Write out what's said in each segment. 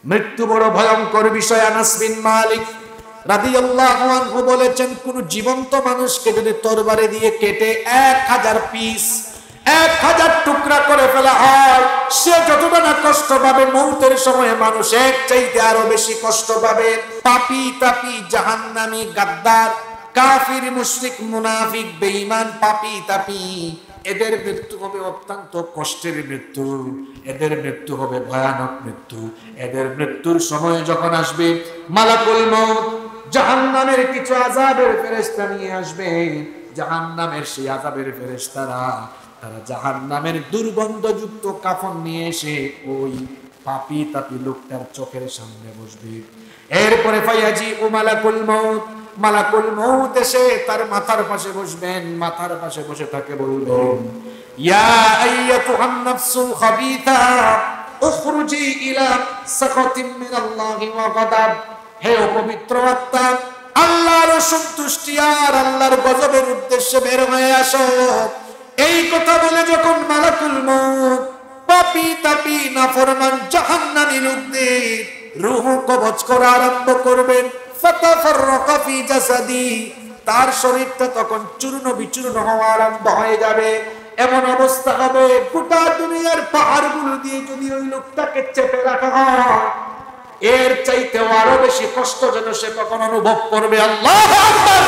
মৃত্যু বড় ভয়ঙ্কর বিষয়। আনাস বিন মালিক রাদিয়াল্লাহু আনহু বলেছেন, কোন জীবন্ত মানুষকে যদি তরবারি দিয়ে কেটে 1000 পিস 1000 টুকরা করে ফেলা হয়, সে যতটা না কষ্ট পাবে, মৌতের সময় মানুষ এর চাইতে আরো বেশি কষ্ট পাবে। পাপী তাপী জাহান্নামী গাদ্দার কাফির মুশরিক মুনাফিক বেঈমান পাপী তাপী, এদের মৃত্যু হবে অত্যন্ত কষ্টের মৃত্যু, এদের মৃত্যু হবে ভয়ানক মৃত্যু। এদের মৃত্যুর সময় যখন আসবে, মালাকুল মউত জাহান্নামের কিছু আযাবের ফেরেশতা নিয়ে আসবে। জাহান্নামের সেই আযাবের ফেরেশতারা তারা জাহান্নামের দুর্গন্ধযুক্ত কাফন নিয়ে এসে ওই পাপী তাপী লোকটার চোখের সামনে বসবে। এরপরে ফায়াজি ও মালাকুল মউত, মালাকুল মউত এসে তার মাথার পাশে বসবেন, মাথার পাশে বসে থাকে বলবেন, ইয়া আইয়াতুহান নাফসুল খাবিথা উখরুজি ইলা সাখাতিম মিনাল্লাহি ওয়া গাদাব, হে অপবিত্র আত্মা, আল্লাহর সন্তুষ্টি আর আল্লাহর গজবের উদ্দেশ্যে বের হয়ে আসো। এই কথা বলে যখন মালাকুল মউত পাপী তাপী নাফরমান জাহান্নামী লোকদের রূহ কবজ করা আরম্ভ করবেন, ফাতাফাররাকা ফি জাসাদি, তার শরীরটা তখন চূর্ণ বিচূর্ণ হওয়া আরম্ভ হয়ে যাবে। এমন অবস্থা হবে, গোটা দুনিয়ার পাহাড়গুলো দিয়ে যদি ওই লোকটাকে চেপে রাখা হয়, এর চাইতে আরো বেশি কষ্ট যেন সে তখন অনুভব করবে। আল্লাহু আকবার।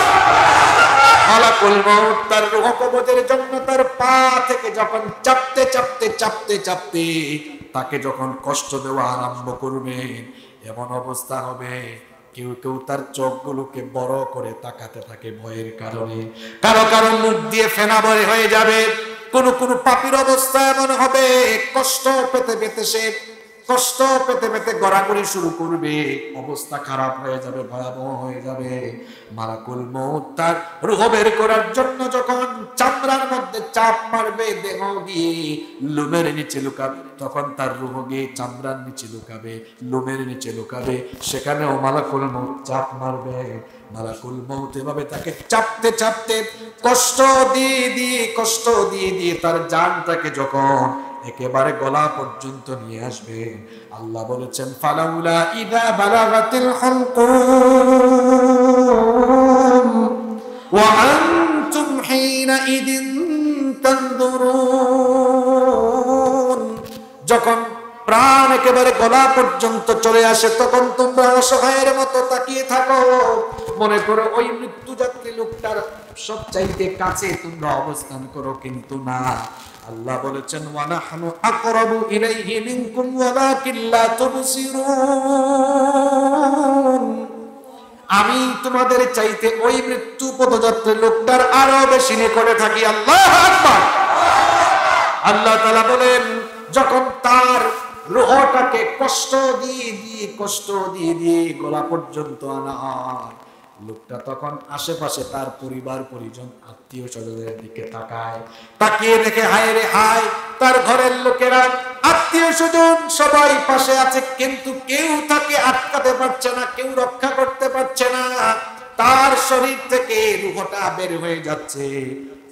মালাকুল মউত তার রূহ কবজের জন্য তার পা থেকে যখন চাপতে চাপতে চাপতে চাপতে তাকে যখন কষ্ট দেওয়া আরম্ভ করবে, এমন অবস্থা হবে কেউ কেউ তার চোখগুলোকে বড় করে তাকাতে থাকে ভয়ের কারণে, কারো কারো মুখ দিয়ে ফেনা বের হয়ে যাবে। কোন কোন পাপীর অবস্থা এমন হবে, কষ্ট পেতে পেতে সে কষ্ট পেতে পেতে গড়াগড়ি শুরু করবে, অবস্থা খারাপ হয়ে যাবে, ভয়াবহ হয়ে যাবে। মালাকুল মউত তার রূহ বের করার জন্য যখন চামড়ার মধ্যে চাপ মারবে, দেহ গিয়ে লোমের নিচে লুকাবে, তখন তার রূহ গিয়ে চামড়ার নিচে লুকাবে, লোমের নিচে লুকাবে, সেখানেও মালাকুল মউত চাপ মারবে। মালাকুল মউত এভাবে তাকে চাপতে চাপতে কষ্ট দিয়ে দিয়ে কষ্ট দিয়ে দিয়ে তার জানটাকে যখন একেবারে গলা পর্যন্ত নিয়ে আসবে, আল্লাহ বলেছেন, ফালাউলা ইযা বালাগাতিল হুলকুম ওয়া আনতুম হিনা ইদিন তানদুরুন, যখন প্রাণ একেবারে গলা পর্যন্ত চলে আসে, তখন তোমরা অসহায়ের মতো তাকিয়ে থাকো, মনে করো ওই মৃত্যুযাত্রী লোকটার সবচাইতে কাছে তোমরা অবস্থান করো, কিন্তু না। আল্লাহ বলেছেন, ওয়া নাহনু আকরাবু ইলাইহি মিনকুম ওয়ালাকিন লা তুবসিরুন, আমি তোমাদের চাইতে ওই মৃত্যু পদযাত্রী লোকটার আরো বেশি নিকটে থাকি। আল্লাহু আকবার। আল্লাহ তাআলা বলেন, যখন তার রূহটাকে কষ্ট দিয়ে দিয়ে গলা পর্যন্ত আনা হয়, লোকটা তখন আশেপাশে তার পরিবার পরিজন আত্মীয় স্বজনের দিকে তাকায়, তাকিয়ে দেখে হায় রে হায়, তার ঘরের লোকেরা আত্মীয় স্বজন সবাই পাশে আছে, কিন্তু কেউ তাকে আটকাতে পারছে না, কেউ রক্ষা করতে পারছে না, তার শরীর থেকে রূহটা বের হয়ে যাচ্ছে।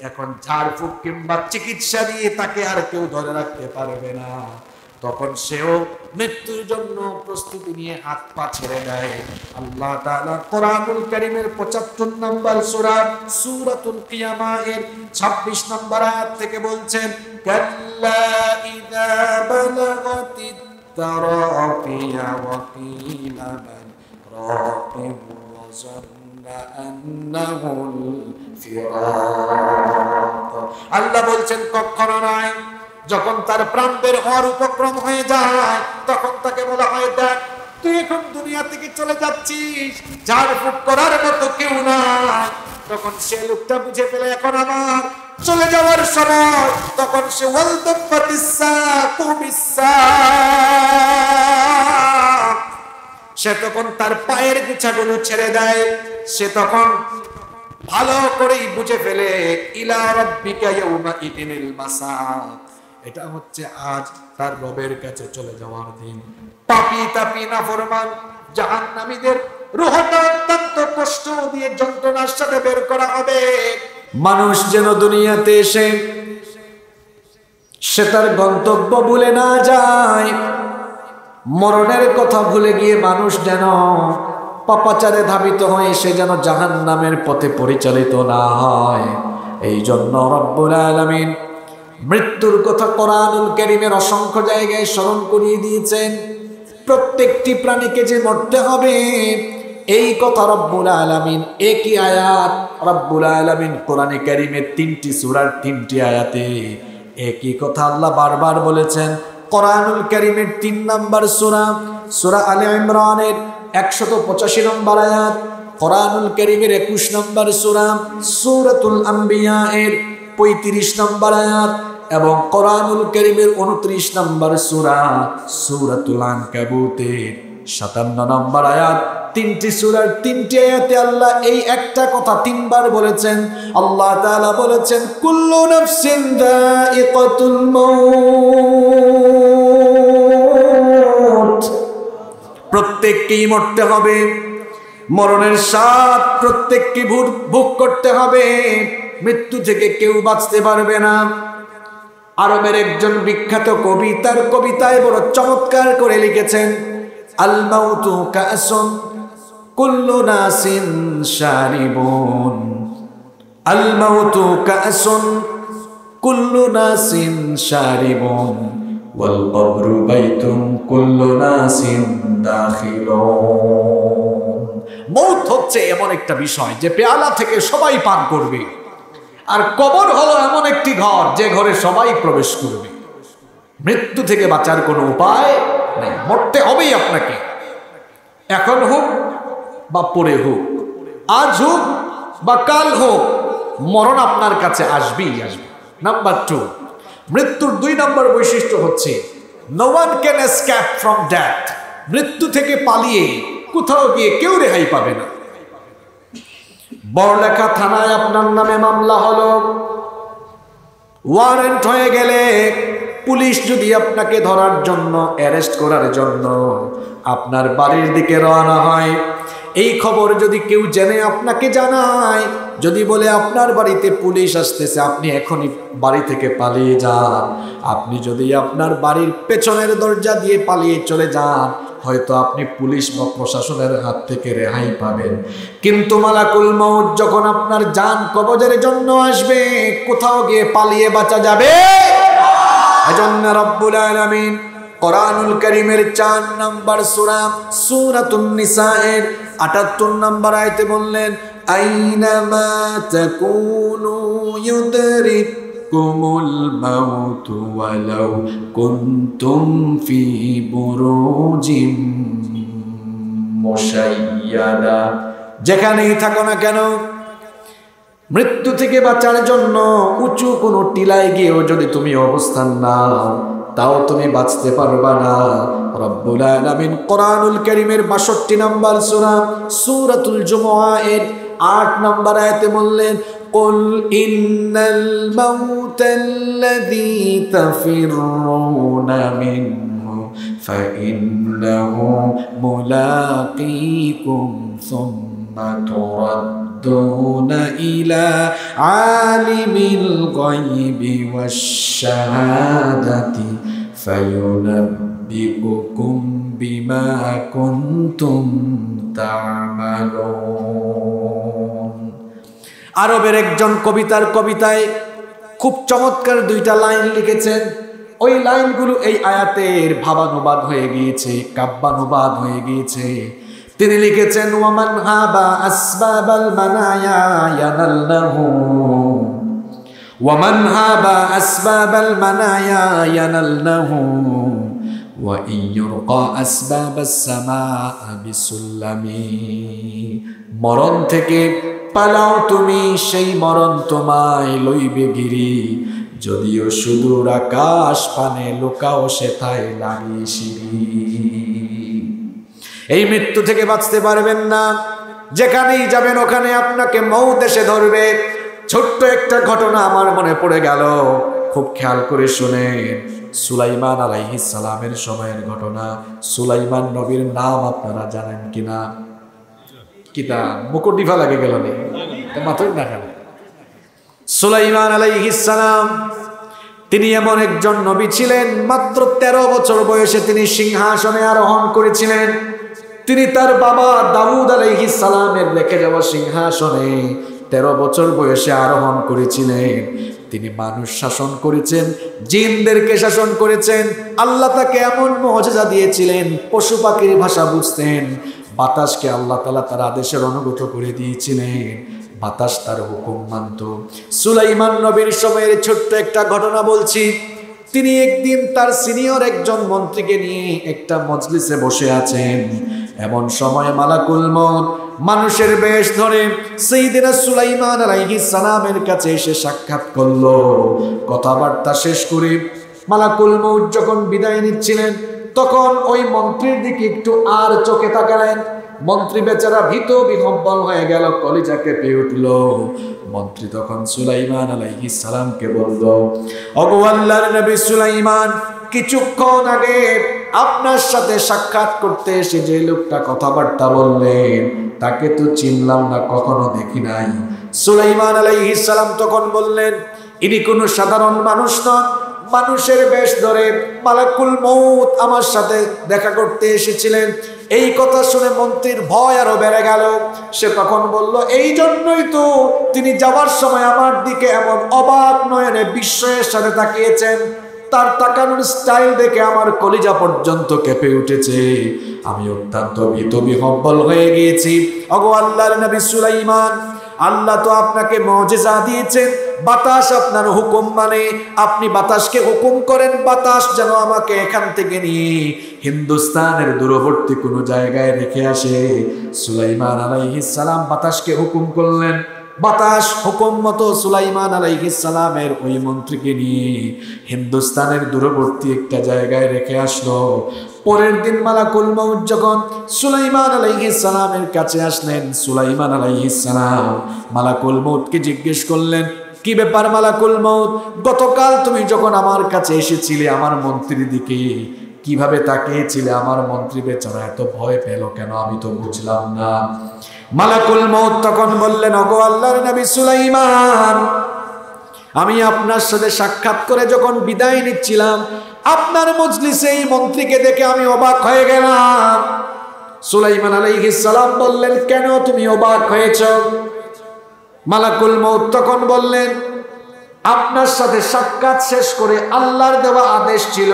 এখন ঝাড়ফুঁক কিংবা চিকিৎসা দিয়ে তাকে আর কেউ ধরে রাখতে পারবে না, তখন সেও মৃত্যুর জন্য প্রস্তুতি নিয়ে হাত পা ছেড়ে দেয়। আল্লাহ তাআলা কোরআনুল কারীমের ৭৫ নম্বর সূরা সূরাতুল কিয়ামা এর ২৬ নম্বর আয়াত থেকে বলছেন, কাল্লা ইযা বালাগাতিত তারাকিয়া ওয়া কিলা মান রাকিব ওয়া যান্না আন্নাহুল ফিরাক। আল্লাহ বলছেন, কখনো নয়, যখন তার প্রাণ বের হওয়ার উপক্রম হয়ে যায়, তখন তাকে বলা হয়, দেখ তুই এখন দুনিয়া থেকে চলে যাচ্ছিস, ঝাড়ফুঁক করার মতো কেউ নাই। তখন সে লোকটা বুঝে ফেলে এখন আমার চলে যাওয়ার সময়, তখন সে সে তখন তার পায়ের গোছাগুলো ছেড়ে দেয়, সে তখন ভালো করেই বুঝে ফেলে, ইলা রাব্বিকা ইয়াউমা ইদিনিল মাসাক, এটা হচ্ছে আজ তার রবের কাছে চলে যাওয়ার দিন। পাপী তাপী নাফরমান জাহান্নামীদের রূহটা অত্যন্ত কষ্ট দিয়ে যন্ত্রণার সাথে বের করা হবে। মানুষ যেন দুনিয়াতে এসে সে তার গন্তব্য ভুলে না যায়, মরণের কথা ভুলে গিয়ে মানুষ যেন পাপাচারে ধাবিত হয়ে সে যেন জাহান্নামের পথে পরিচালিত না হয়, এই জন্য রব্বুল আলামিন মৃত্যুর কথা কোরআনুল কারীমের অসংখ্য জায়গায় স্মরণ করিয়ে দিয়েছেন। প্রত্যেকটি প্রাণীকে যে মরতে হবে এই কথা রব্বুল আলামিন একই আয়াত রব্বুল আলামিন কোরআনে কারীমের 3টি সূরার 3টি আয়াতে একই কথা আল্লাহ বারবার বলেছেন। কোরআনুল কারীমের 3 নম্বর সূরা সূরা আলে ইমরানের 185 নম্বর আয়াত, কোরআনুল কারীমের 21 নম্বর সূরা সূরাতুল আম্বিয়া এর 35 নম্বর আয়াত এবং কোরআনুল কারীমের 29 নম্বর সূরা সূরাতুল আনকাবুতের 57 নম্বর আয়াত। 3টি সূরার 3টি আয়াতে আল্লাহ এই একটা কথা 3 বার বলেছেন। আল্লাহ তাআলা বলেছেন কুল্লু নাফসিন যায়িকাতুল মাউত, প্রত্যেককেই মরতে হবে, মরণের স্বাদ প্রত্যেককে ভোগ করতে হবে, মৃত্যু থেকে কেউ বাঁচতে পারবে না। আরবের একজন বিখ্যাত কবি তার কবিতায় বড় চমৎকার করে লিখেছেন, আল মাউতু কাসুন কুল্লু নাসিন শারিবুন, আল মাউতু কাসুন কুল্লু নাসিন শারিবুন, ওয়াল কবরু বাইতুন কুল্লু নাসিন দাখিলুন। মৌত হচ্ছে এমন একটা বিষয় যে পেয়ালা থেকে সবাই পান করবে, আর কবর হলো এমন একটি ঘর যে ঘরে সবাই প্রবেশ করবে। মৃত্যু থেকে বাঁচার কোনো উপায় নেই, মরতে হবেই আপনাকে, এখন হোক বা পরে হোক, আজ হোক বা কাল হোক, মরণ আপনার কাছে আসবেই আসবে। নাম্বার 2, মৃত্যুর 2 নম্বর বৈশিষ্ট্য হচ্ছে no one can escape from death. মৃত্যু থেকে পালিয়ে কোথাও গিয়ে কেউ রেহাই পাবে না। বড়লেখা থানায় আপনার নামে মামলা হলো, ওয়ারেন্ট হয়ে গেলে পুলিশ যদি আপনাকে ধরার জন্য অ্যারেস্ট করার জন্য আপনার বাড়ির দিকে রওনা হয়, এই খবর যদি কেউ জেনে আপনাকে জানায়, যদি বলে আপনার বাড়িতে পুলিশ আসতেছে, আপনি এখনই বাড়ি থেকে পালিয়ে যান, আপনি যদি আপনার বাড়ির পেছনের দরজা দিয়ে পালিয়ে চলে যান, হয়তো আপনি পুলিশ বা প্রশাসনের হাত থেকে রেহাই পাবেন। কিন্তু মালাকুল মউত যখন আপনার জান কবজের জন্য আসবে, কোথাও গিয়ে পালিয়ে বাঁচা যাবে? এজন্য রব্বুল আলামিন কোরআনুল কারীমের 4 নম্বর সূরা সূরাতুন নিসা এর 78 নম্বর আয়াতে বললেন, আইনামা তাকুনু ইউদরিকুমুল মাউতু ওয়ালাউ কুনতুম ফি বুরুজিম মুশাইয়াদা। যেখানেই থাকো না কেন, মৃত্যু থেকে বাঁচার জন্য উঁচু কোনো টিলায় গিয়েও যদি তুমি অবস্থান নাও, তাও তুমি বাঁচতে পারবা না। রব্বুল আলামিন কোরআনুল কারীমের 62 নম্বর সূরা সূরাতুল জুমুআ এর 8 নম্বর আয়াতে বললেন, কুল ইন্নাল মাউতাল্লাযী তাফিরুনা মিনহু ফাইন্নাহু মুলাকীকুম সুম্মা তুরাদ্দুনা ইলা আলিমিল গায়বি ওয়াশ শাহাদাতি ফায়ুনাব্বিউকুম বিমা কুনতুম তা'মালুন। আরবের একজন কবিতায় খুব চমৎকার 2টা লাইন লিখেছেন। ওই লাইনগুলো এই আয়াতের ভাবানুবাদ হয়ে গিয়েছে, কাব্যানুবাদ হয়ে গিয়েছে। তিনি লিখেছেন, ওয়ামান হাবা আসবাবাল মানায়া ইয়ানাল্লাহু, ওয়ামান হাবা আসবাবাল মানায়া ইয়ানাল্লাহু, ওয়া ইয়ুরকা আসবাবাস সামাআ বিসুল্লামি। মরণ থেকে পালাও তুমি, সেই মরণ তোমায় লইবে গিরি, যদিও সুদূর আকাশ পানে লুকাও সেথায় লাগিয়ে সিঁড়ি। এই মৃত্যু থেকে বাঁচতে পারবেন না, যেখানেই যাবেন ওখানে আপনাকে মউত এসে ধরবে। ছোট্ট একটা ঘটনা আমার মনে পড়ে গেল, খুব খেয়াল করে শুনেন। সুলাইমান আলাইহিস সালামের সময়ের ঘটনা। সুলাইমান নবীর নাম আপনারা জানেন কিনা? কিতা মুকুট ডিফা লাগে গেল মাথায় না গেল। সুলাইমান আলাইহিস সালাম তিনি এমন একজন নবী ছিলেন, মাত্র 13 বছর বয়সে তিনি সিংহাসনে আরোহণ করেছিলেন। তিনি তার বাবা দাউদ আলাইহিস সালামের রেখে যাওয়া সিংহাসনে 13 বছর বয়সে আরোহণ করেছিলেন। তিনি মানুষ শাসন করেছেন, জিনদেরকে শাসন করেছেন। আল্লাহ তাকে এমন মুআজিজা দিয়েছিলেন, পশু পাখির ভাষা বুঝতেন। বাতাসকে আল্লাহ তাআলা তার আদেশের অনুগত করে দিয়েছিলেন, বাতাস তার হুকুম মানত। সুলাইমান নবীর সময়ের ছোট্ট একটা ঘটনা বলছি। তিনি একদিন তার সিনিয়র একজন মন্ত্রীকে নিয়ে একটা মজলিসে বসে আছেন। এমন সময় মালাকুল মউত মানুষের বেশ ধরে সাইয়েদনা সুলাইমান আলাইহিস সালামের কাছে এসে সাক্ষাৎ করলো। কথাবার্তা শেষ করে মালাকুল মউত যখন বিদায় নিচ্ছিলেন, তখন ওই মন্ত্রীর দিকে একটু আর চোখে তাকালেন। মন্ত্রী বেচারা ভীত বিহ্বল হয়ে গেল, কলিজা কেঁপে উঠল। মন্ত্রী তখন সুলাইমান আলাইহিস সালামকে বলল, ওগো আল্লাহর নবী সুলাইমান, কিছুক্ষণ আগে আপনার সাথে সাক্ষাৎ করতে এসে যে লোকটা কথাবার্তা বললেন, তাকে তো চিনলাম না, কখনো দেখি নাই। সুলাইমান আলাইহিস সালাম তখন বললেন, ইনি কোনো সাধারণ মানুষ নন, মানুষের বেশ ধরে মালাকুল মউত আমার সাথে দেখা করতে এসেছিলেন। এই কথা শুনে মন্ত্রীর ভয় আরো বেড়ে গেল। সে তখন বলল, এই জন্যই তো তিনি যাওয়ার সময় আমার দিকে এমন অবাক নয়নে বিস্ময়ের সাথে তাকিয়েছেন। তার তাকানোর স্টাইল দেখে আমার কলিজা পর্যন্ত কেঁপে উঠেছে। আমি অত্যন্ত ভীত বিহ্বল হয়ে গিয়েছি। ওগো আল্লাহর নবী সুলাইমান, আল্লাহ তো আপনাকে মুআজিজা দিয়েছেন, বাতাস আপনার হুকুম মানে। আপনি বাতাসকে হুকুম করেন, বাতাস যেন আমাকে এখান থেকে নিয়ে হিন্দুস্তানের দূরবর্তী কোনো জায়গায় রেখে আসে। সুলাইমান আলাইহিস সালাম বাতাসকে হুকুম করলেন। বাতাস হুকুম মতো সুলাইমান আলাইহিস সালামের ওই মন্ত্রীকে নিয়ে হিন্দুস্তানের দূরবর্তী একটা জায়গায় রেখে আসলো। পরের দিন মালাকুল মউত যখন সুলাইমান আলাইহিস সালামের কাছে আসলেন, সুলাইমান আলাইহিস সালাম মালাকুল মউতকে জিজ্ঞেস করলেন, কি ব্যাপার মালাকুল মউত, গতকাল তুমি যখন আমার কাছে এসেছিলে আমার মন্ত্রীর দিকে কিভাবে তাকিয়েছিলে, আমার মন্ত্রী বেচারা এত ভয় পেল কেন, আমি তো বুঝলাম না। মালাকুল মউত তখন বললেন, ওগো আল্লাহর নবী সুলাইমান, আমি আপনার সাথে সাক্ষাৎ করে যখন বিদায় নিচ্ছিলাম, আপনার মজলিসে এই মন্ত্রীকে দেখে আমি অবাক হয়ে গেলাম। সুলাইমান আলাইহিস সালাম বললেন, কেন তুমি অবাক হয়েছো? মালাকুল মউত তখন বললেন, আপনার সাথে সাক্ষাৎ শেষ করে আল্লাহর দেওয়া আদেশ ছিল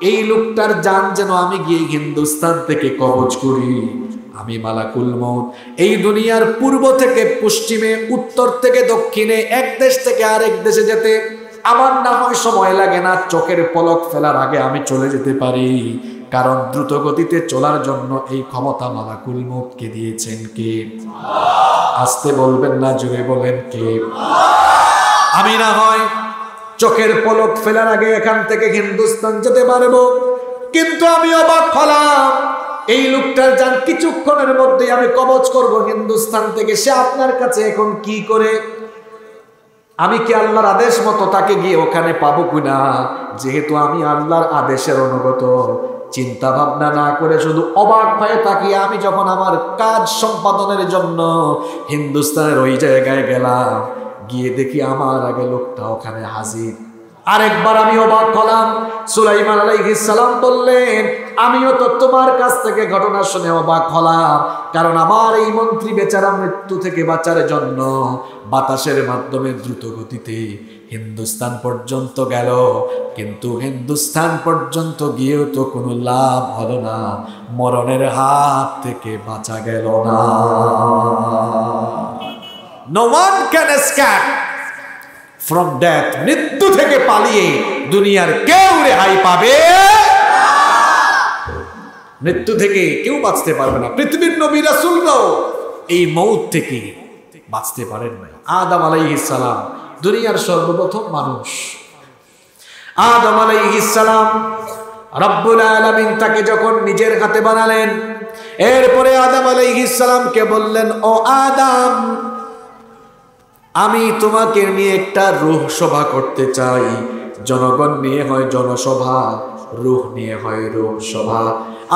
এই লোকটার জান যেন আমি গিয়ে হিন্দুস্তান থেকে কবজ করি। আমি মালাকুল মউত এই দুনিয়ার পূর্ব থেকে পশ্চিমে, উত্তর থেকে দক্ষিণে, এক দেশ থেকে আরেক দেশে যেতে আমার না হয় সময় লাগে না, চোখের পলক ফেলার আগে আমি চলে যেতে পারি। কারণ দ্রুত গতিতে চলার জন্য এই ক্ষমতা মালাকুল মউতকে দিয়েছেন কে? আস্তে বলবেন না, জোরে বলেন কে? আমি না হয় চোখের পলক ফেলার আগে এখান থেকে হিন্দুস্তান যেতে পারবো, কিন্তু আমি অবাক হলাম এই লোকটার জান কিছুক্ষণের মধ্যে আমি কবজ করব হিন্দুস্তান থেকে। সে আপনার কাছে এখন কি করে? আমি কি আল্লাহর আদেশ মতো তাকে গিয়ে ওখানে পাবো কিনা? যেহেতু আমি আল্লাহর আদেশের অনুগত, চিন্তা ভাবনা না করে শুধু অবাক হয়ে তাকিয়ে আমি যখন আমার কাজ সম্পাদনের জন্য হিন্দুস্তানের ওই জায়গায় গেলাম, গিয়ে দেখি আমার আগে লোকটা ওখানে হাজির। আরেকবার আমি অবাক হলাম। সুলাইমান আলাইহিস সালাম বললেন, আমিও তো তোমার কাছ থেকে ঘটনা শুনে অবাক হলাম, কারণ আমার এই মন্ত্রী বেচারা মৃত্যু থেকে বাঁচার জন্য বাতাসের মাধ্যমে দ্রুত গতিতে হিন্দুস্তান পর্যন্ত গেল, কিন্তু হিন্দুস্তান পর্যন্ত গিয়েও তো কোনো লাভ হলো না, মরণের হাত থেকে বাঁচা গেল না। No one can escape from death. মৃত্যু থেকে পালিয়ে দুনিয়ার কেউ রেহাই পাবে? মৃত্যু থেকে কেউ বাঁচতে পারবে না। পৃথিবীর নবী রাসূলরাও এই মউত থেকে বাঁচতে পারেন না। আদম আলাইহিস সালাম দুনিয়ার সর্বপ্রথম মানুষ। আদম আলাইহিস সালাম রব্বুল আলামিন তাকে যখন নিজের হাতে বানালেন, এরপরে আদম আলাইহিস সালামকে বললেন, ও আদম, আমি তোমাকে নিয়ে একটা রূহ সভা করতে চাই। জনগণ নিয়ে হয় জনসভা, রূহ নিয়ে হয় রূহ সভা।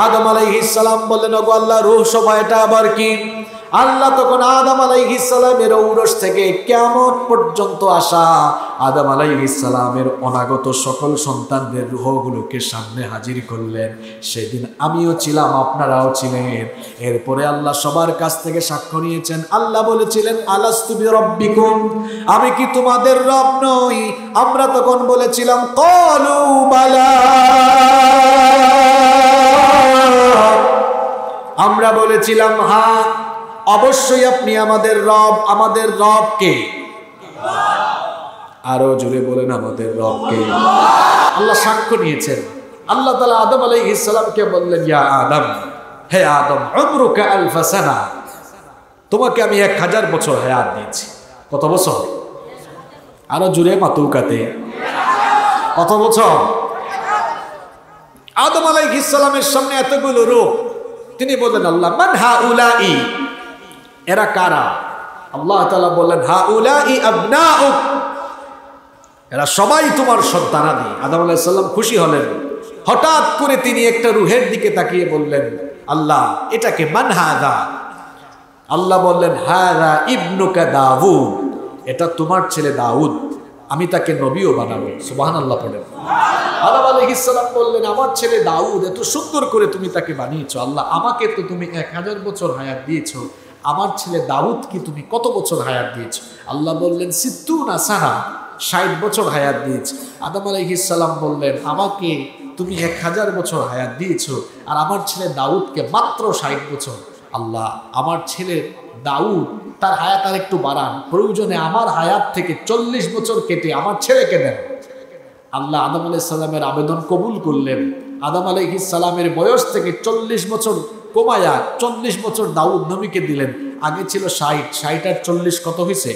আদম আলাইহিস সালাম বললেন, ওগো আল্লাহ, রূহ সভা এটা আবার কি? আল্লাহ তখন আদম আলাইহিস সালামের ঔরস থেকে কিয়ামত পর্যন্ত আসা আদম আলাইহিস সালামের অনাগত সকল সন্তানদের রূহগুলোকে সামনে হাজির করলেন। সেদিন আমিও ছিলাম, আপনারাও ছিলেন। এরপরে আল্লাহ সবার কাছ থেকে সাক্ষ্য নিয়েছেন। আল্লাহ বলেছিলেন, আলাস্তু বিরাব্বিকুম, আমি কি তোমাদের রব নই? আমরা তখন বলেছিলাম, ক্বালু বালা, আমরা বলেছিলাম হ্যাঁ, অবশ্যই আপনি আমাদের রব। আমাদের রব কে? আরো জোরে বলেন, আমাদের রব কে? আল্লাহ সাক্ষ্য নিয়েছেন। আল্লাহ তাআলা আদম আলাইহিস সালামকে বললেন, ইয়া আদম, হে আদম, উমরুকা আলফা সানা, তোমাকে আমি 1000 বছর হায়াত দিয়েছি। কত বছর? আরো জোরে মাতুকাতে, কত বছর? আদম আলাইহিস সালামের সামনে এতগুলো রূপ। তিনি বললেন, আল্লাহ, মান হাউলাই, এরা কারা? আল্লাহ তাআলা বললেন, হাউলাই আবনাউক, এরা সবাই তোমার সন্তানাদি। আদম আলাইহিস সালাম খুশি হলেন। হঠাৎ করে তিনি একটা রূহের দিকে তাকিয়ে বললেন, আল্লাহ, এটাকে মান হাদা? আল্লাহ বললেন, হাদা ইবনুকা দাউদ, এটা তোমার ছেলে দাউদ, আমি তাকে নবীও বানাবো। সুবহানাল্লাহ পড়েন। আদম আলাইহিস সালাম বললেন, আমার ছেলে দাউদ, এত সুন্দর করে তুমি তাকে বানিয়েছো। আল্লাহ, আমাকে তো তুমি 1000 বছর হায়াত দিয়েছো, আমার ছেলে দাউদ কি তুমি কত বছর হায়াত দিয়েছো? আল্লাহ বললেন, সিত্তুনা সানা, 60 বছর হায়াত দিয়েছে। আদম আলাইহিস সালাম বললেন, আমাকে তুমি 1000 বছর হায়াত দিয়েছো, আর আমার ছেলে দাউদকে মাত্র 60 বছর। আল্লাহ, আমার ছেলে দাউদ, তার হায়াত আর একটু বাড়ান, প্রয়োজনে আমার হায়াত থেকে 40 বছর কেটে আমার ছেলেকে দেন। আল্লাহ আদম আলাইহিস সালামের আবেদন কবুল করলেন। আদম আলাইহিস সালামের বয়স থেকে 40 বছর কমায়া 40 বছর দাউদ নবীকে দিলেন। আগে ছিল 60, 60 আর 40 কত হয়েছে?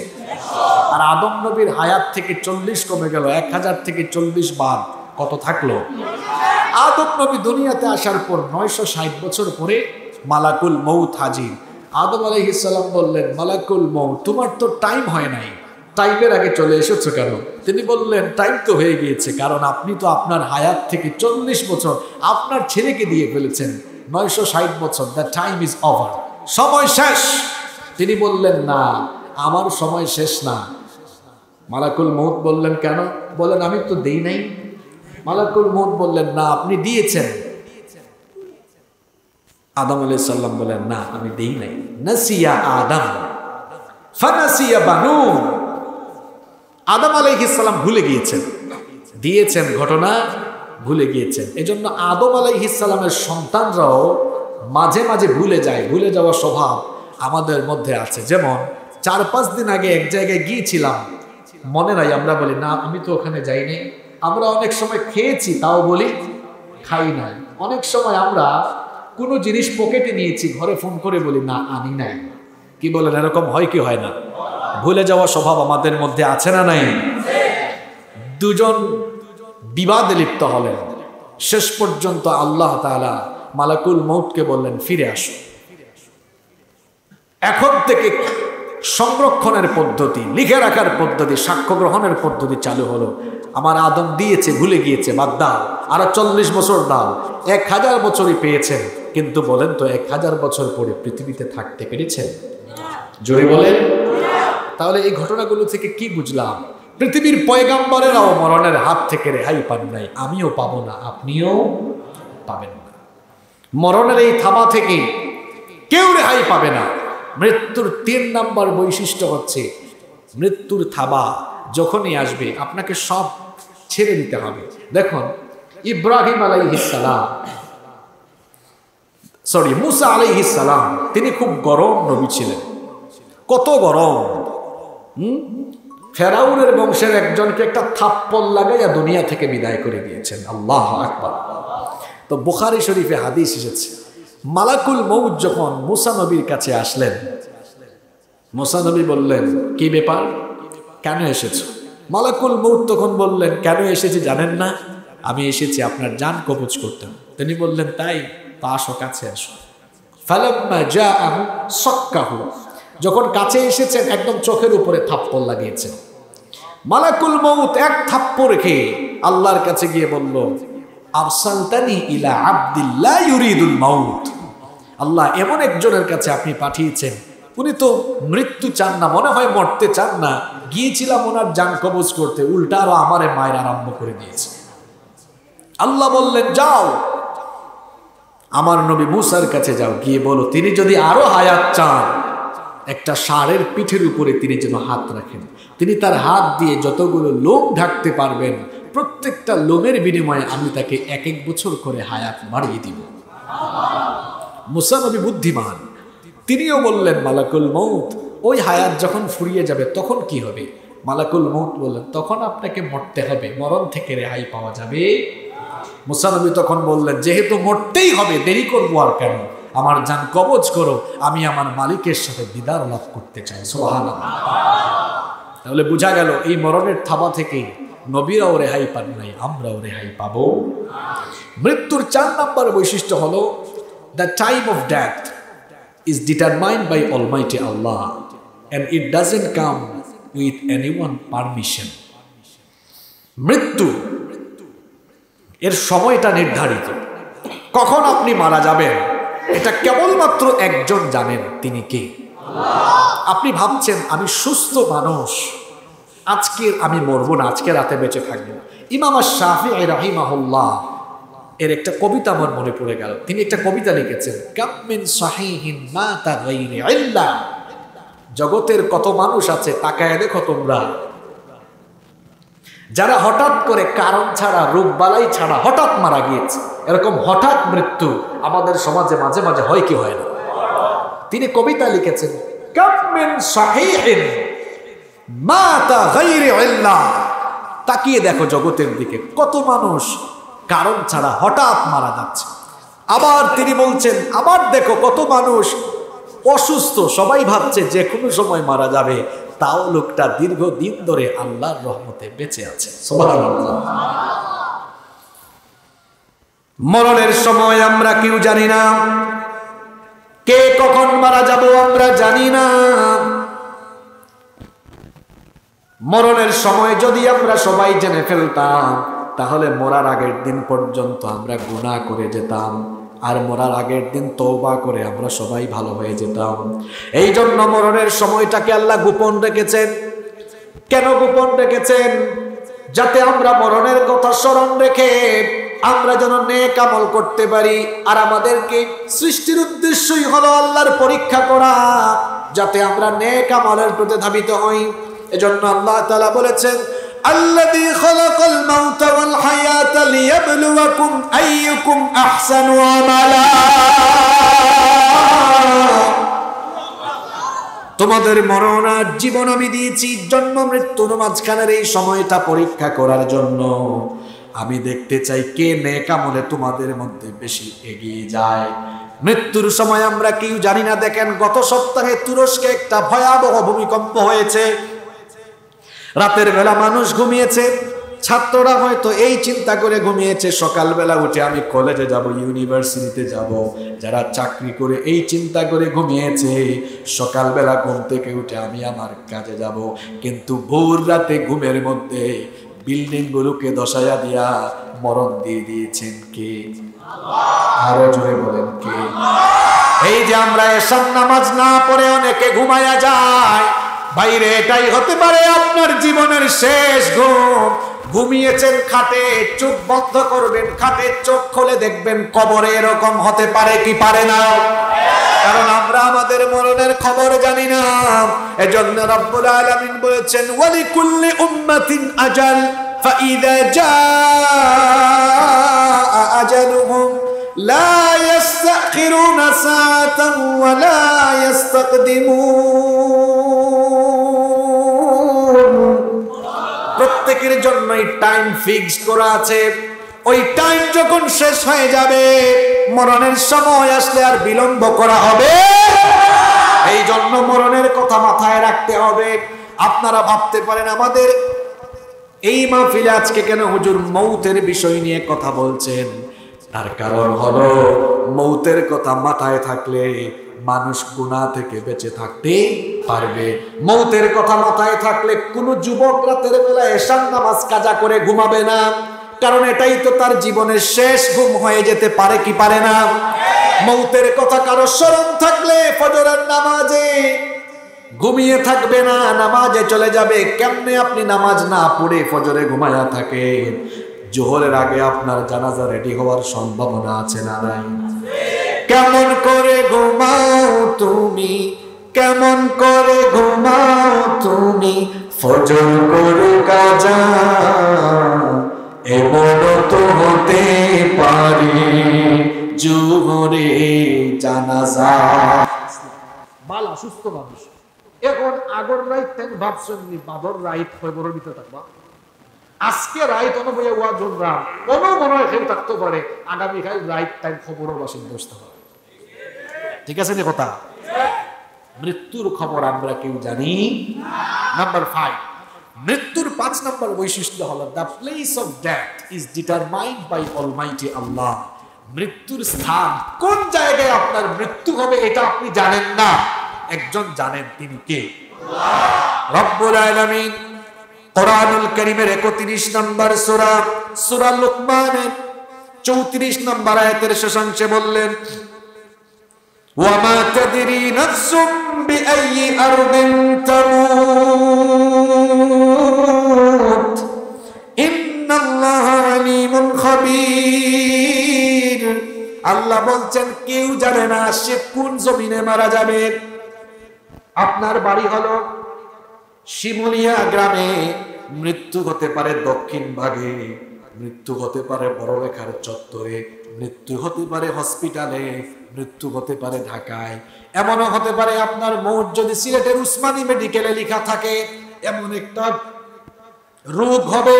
আর আদম নবীর হায়াত থেকে 40 কমে গেল, 1000 থেকে 40 বাদ কত থাকলো? আদম নবী দুনিয়াতে আসার পর 960 বছর পরে মালাকুল মউত হাজির। আদম আলাইহিস সালাম বললেন, মালাকুল মউত, তোমার তো টাইম হয় নাই, টাইমের আগে চলে এসেছো কেন? তিনি বললেন, টাইম তো হয়ে গিয়েছে, কারণ আপনি তো আপনার হায়াত থেকে 40 বছর আপনার ছেলেকে দিয়ে ফেলেছেন। 960 বছর, দ্য টাইম ইজ ওভার, সময় শেষ। তিনি বললেন, না, আমার সময় শেষ না। মালাকুল মউত বললেন, কেন? বলেন, আমি তো দেই নাই। মালাকুল মউত বললেন, না, আপনি দিয়েছেন। আদম আলাইহিস সালাম বলেন, না, আমি দেই নাই। নাসিয়া আদম ফানাসিয়া বানু, আদম আলাইহিস সালাম ভুলে গিয়েছেন, দিয়েছেন, ঘটনা ভুলে গিয়েছেন। এজন্য আদম আলাইহিস সালামের সন্তানরাও মাঝে মাঝে ভুলে যায়। ভুলে যাওয়া স্বভাব আমাদের মধ্যে আছে। যেমন 4-5 দিন আগে এক জায়গায় গিয়েছিলাম, মনে নাই, আমরা বলি, না, আমি তো ওখানে যাইনি। আমরা অনেক সময় খেয়েছি, তাও বলি খাই নাই। অনেক সময় আমরা কোনো জিনিস পকেটে নিয়েছি, ঘরে ফোন করে বলি, না, আনি নাই। কি বলেন, এরকম হয় কি হয় না? ভুলে যাওয়া স্বভাব আমাদের মধ্যে আছে না নাই? দুজন বিবাদে লিপ্ত হলেন। শেষ পর্যন্ত আল্লাহ তাআলা মালাকুল মউতকে বললেন, ফিরে আসো। এখন থেকে সংরক্ষণের পদ্ধতি, লিখে রাখার পদ্ধতি, সাক্ষ্য গ্রহণের পদ্ধতি চালু হলো। আমার আদম দিয়েছে, ভুলে গিয়েছে, বাদ দাও, আরো 40 বছর দাও। 1000 বছরই পেয়েছেন, কিন্তু বলেন তো 1000 বছর পরে পৃথিবীতে থাকতে পেরেছেন? জোরে বলেন। তাহলে এই ঘটনাগুলো থেকে কি বুঝলাম? পৃথিবীর পয়গাম্বরেরাও মরণের হাত থেকে রেহাই পান নাই, আমিও পাবো না, আপনিও পাবেন না। মরণের এই থাবা থেকে কেউ রেহাই পাবে না। মৃত্যুর 3 নাম্বার বৈশিষ্ট্য হচ্ছে, মৃত্যুর থাবা যখনই আসবে আপনাকে সব ছেড়ে দিতে হবে। দেখুন, ইব্রাহিম আলাইহিস সালাম, মুসা আলাইহিস সালাম, তিনি খুব গরম নবী ছিলেন। কত গরম! ফেরাউনের বংশের একজনকে একটা থাপ্পড় লাগাইয়া দুনিয়া থেকে বিদায় করে দিয়েছেন। আল্লাহু আকবার। তো বুখারী শরীফে হাদিস এসেছে, মালাকুল মউত যখন মুসা নবীর কাছে আসলেন, মুসা নবী বললেন, কি ব্যাপার, কেন এসেছো? মালাকুল মউত তখন বললেন, কেন এসেছি জানেন না? আমি এসেছি আপনার জান কবজ করতে। তিনি বললেন, তাই? তা আসো, কাছে আসো। ফালাম্মা জাআহু সাক্কাহু, যখন কাছে এসেছেন একদম চোখের উপরে থাপ্পড় লাগিয়েছেন। মালাকুল মউত এক থাপ্পড় রেখে আল্লাহর কাছে গিয়ে বলল, আরসালতানি ইলা আব্দিল্লাহ ইউরিদুল মাউত, আল্লাহ এমন একজনের কাছে আপনি পাঠিয়েছেন উনি তো মৃত্যু চান না, মনে হয় মরতে চান না, গিয়েছিলাম ওনার জান কবজ করতে, উল্টা আরো আমারে মায়ের আরম্ভ করে দিয়েছে। আল্লাহ বললেন যাও আমার নবী মুসার কাছে যাও, গিয়ে বলো তিনি যদি আরো হায়াত চান একটা ষাঁড়ের পিঠের উপরে তিনি যেন হাত রাখেন, তিনি তার হাত দিয়ে যতগুলো লোম ঢাকতে পারবেন প্রত্যেকটা লোমের বিনিময়ে আমি তাকে 1 বছর করে হায়াত বাড়িয়ে দিব। মুসা নবী বুদ্ধিমান, তিনিও বললেন মালাকুল মউত ওই হায়াত যখন ফুরিয়ে যাবে তখন কি হবে? মালাকুল মউত বললেন তখন আপনাকে মরতে হবে, মরণ থেকে রেহাই পাওয়া যাবে। মুসা নবী তখন বললেন যেহেতু মরতেই হবে দেরি করবো আর কেন, আমার জান কবজ করো, আমি আমার মালিকের সাথে দিদার লাভ করতে চাই। সুবহানাল্লাহ। তাহলে বোঝা গেল এই মরণের থাবা থেকে নবীরাও রেহাই পান নাই, আমরাও রেহাই পাবো। মৃত্যুর 4 নম্বর বৈশিষ্ট্য হলো the time of death is determined by Almighty Allah and it doesn't come with anyone permission. মৃত্যু এর সময়টা নির্ধারিত, কখন আপনি মারা যাবেন এটা কেবলমাত্র একজন জানেন, তিনি কে? আপনি ভাবছেন আমি সুস্থ মানুষ, আজকে আমি মরবো না, আজকে রাতে বেঁচে থাকবো। ইমাম শাফিঈ রাহিমাহুল্লাহ এর একটা কবিতা আমার মনে পড়ে গেল, তিনি একটা কবিতা লিখেছেন কাম মিন সাহিহিন মাতা গায়রি ইল্লা, জগতের কত মানুষ আছে তাকায় দেখো তোমরা যারা হঠাৎ করে কারণ ছাড়া রোগবালাই ছাড়া হঠাৎ মারা গিয়েছে। এরকম হঠাৎ মৃত্যু আমাদের সমাজে মাঝে মাঝে হয় কি হয় না? তিনি কবিতা লিখেছেন কাম মিন সাহিহিন মাতা গায়রি ইল্লা, তাকিয়ে দেখো জগতের দিকে কত মানুষ কারণ ছাড়া হঠাৎ মারা যাচ্ছে। আবার তিনি বলছেন আবার দেখো কত মানুষ অসুস্থ, সবাই ভাবছে যে কোনো সময় মারা যাবে, তাও লোকটা দীর্ঘদিন ধরে আল্লাহর রহমতে বেঁচে আছে। সুবহানাল্লাহ। মরণের সময় আমরা কেউ জানি না, কে কখন মারা যাব আমরা জানি না। মরণের সময় যদি আমরা সবাই জেনে ফেলতাম তাহলে মরার আগের দিন পর্যন্ত আমরা গুনাহ করে যেতাম, আর মরার আগের দিন তওবা করে আমরা সবাই ভালো হয়ে যেতাম। এই জন্য মরণের সময়টাকে আল্লাহ গোপন রেখেছেন। কেন গোপন রেখেছেন? যাতে আমরা মরণের কথা স্মরণ রেখে আমরা যেন নেক আমল করতে পারি। আর আমাদেরকে সৃষ্টির উদ্দেশ্যই হলো আল্লাহর পরীক্ষা করা, যাতে আমরা নেক আমলের প্রতি ধাবিত হই। এজন্য আল্লাহ তাআলা বলেছেন الذي خلق الموت والحياة ليبلوكم أيكم أحسن عملا, তোমাদের মরণ আর জীবন আমি দিয়েছি জন্ম মৃত্যুর মাঝখানের এই সময়টা পরীক্ষা করার জন্য। আমি দেখতে চাই কে নেক আমলে তোমাদের মধ্যে বেশি এগিয়ে যায়। মৃত্যুর সময় আমরা কেউ জানি না। দেখেন গত সপ্তাহে তুরস্কে একটা ভয়াবহ ভূমিকম্প হয়েছে। রাতের বেলা মানুষ ঘুমিয়েছে, ছাত্ররা হয়তো এই চিন্তা করে ঘুমিয়েছে সকালবেলা উঠে আমি কলেজে যাব, ইউনিভার্সিটিতে যাব। যারা চাকরি করে এই চিন্তা করে ঘুমিয়েছে সকালবেলা ঘুম থেকে উঠে আমি আমার কাজে যাব। কিন্তু ভোর রাতে ঘুমের মধ্যে বিল্ডিং গুলোকে দশায়া দিয়া মরণ দিয়ে দিয়েছেন কে? আরো জোরে বলেন কে? এই যে আমরা এশার নামাজ না পড়ে অনেকে ঘুমায়া যায়, বাইরে এটাই হতে পারে আপনার জীবনের শেষ ঘুম। ঘুমিয়েছেন খাটে, চোখ বন্ধ করবেন, খাটে চোখ খুলে দেখবেন কবরে এরকম হতে পারে কি পারে না? কারণ আমরা আমাদের মরণের খবর জানি না। এজন্য রব্বুল আলামিন বলেছেন ওয়ালিকুল্লি উম্মাতিন আজাল ফাইযা জাআ আজালুহুম লা ইস্তাখিরুনা সাআতান ওয়া লা ইস্তাকদিমুন। প্রত্যেকের জন্যই টাইম ফিক্সড করা আছে। ওই টাইম যখন শেষ হয়ে যাবে, মরণের সময় আসলে আর বিলম্ব করা হবে। এই জন্য মরণের কথা মাথায় রাখতে হবে। আপনারা ভাবতে পারেন আমাদের এই মাহফিলে আজকে কেন হুজুর মৌতের বিষয় নিয়ে কথা বলছেন? তার কারণ হলো মৌতের কথা মাথায় থাকলে মানুষ গুনাহ থেকে বেঁচে থাকতে পারবে। মৌতের কথা মাথায় থাকলে কোনো যুবক রাতের বেলা এশার নামাজ কাজা করে ঘুমাবে না, কারণ এটাই তো তার জীবনের শেষ ঘুম হয়ে যেতে পারে কি পারে না? মৌতের কথা কারো স্মরণ থাকলে ফজরের নামাজে ঘুমিয়ে থাকবে না, নামাজে চলে যাবে। কেমনে আপনি নামাজ না পড়ে ফজরে ঘুমায়া থাকেন? জোহরের আগে আপনার জানাজা রেডি হওয়ার সম্ভাবনা আছে না নাই? কেমন করে ঘুমাও তুমি, কেমন করে ঘুমাও তুমি, ফজর করে কাজা এমন তো হতে পারে জোহরে জানাজা। বালা সুস্থ মানুষ এখন আগর রাইত তাই ভাবছেন বাদর রাইত ফজরের ভিতরে থাকবা, আজকে রাইত অনুভবে ওয়াজন রাম মনে হয় কেউ থাকতে পারে, আগামীকাল রাইত টাইম খবরও বাসিন বসতে হবে। ঠিক আছে কথা? মৃত্যুর খবর আমরা কেউ জানি। নাম্বার 5, মৃত্যুর 5 নম্বর বৈশিষ্ট্য হলো the place of death is determined by almighty Allah. মৃত্যুর স্থান কোন জায়গায় আপনার মৃত্যু হবে এটা আপনি জানেন না, একজন জানেন, তিনি কে? রব্বুল আলামিন কোরআনুল কারীমের 31 নম্বর সূরা সূরা লুকমানের 34 নম্বর আয়াতের শেষাংশে বললেন, ওয়ামা তাদরি নাফসুম বিআইয়ি আরদিন তামুত ইন্নাল্লাহা আলীমুন খাবীর। আল্লাহ বলছেন কেউ জানে না সে কোন জমিনে মারা যাবে। আপনার বাড়ি হলো শিমুলিয়া গ্রামে, মৃত্যু হতে পারে দক্ষিণ ভাগে, মৃত্যু হতে পারে বড়লেখার চত্বরে, মৃত্যু হতে পারে হসপিটালে, মৃত্যু হতে পারে ঢাকায়, এমনও হতে পারে আপনার মৌত যদি সিলেটের উসমানী মেডিকেলে লেখা থাকে এমন একটা রোগ হবে,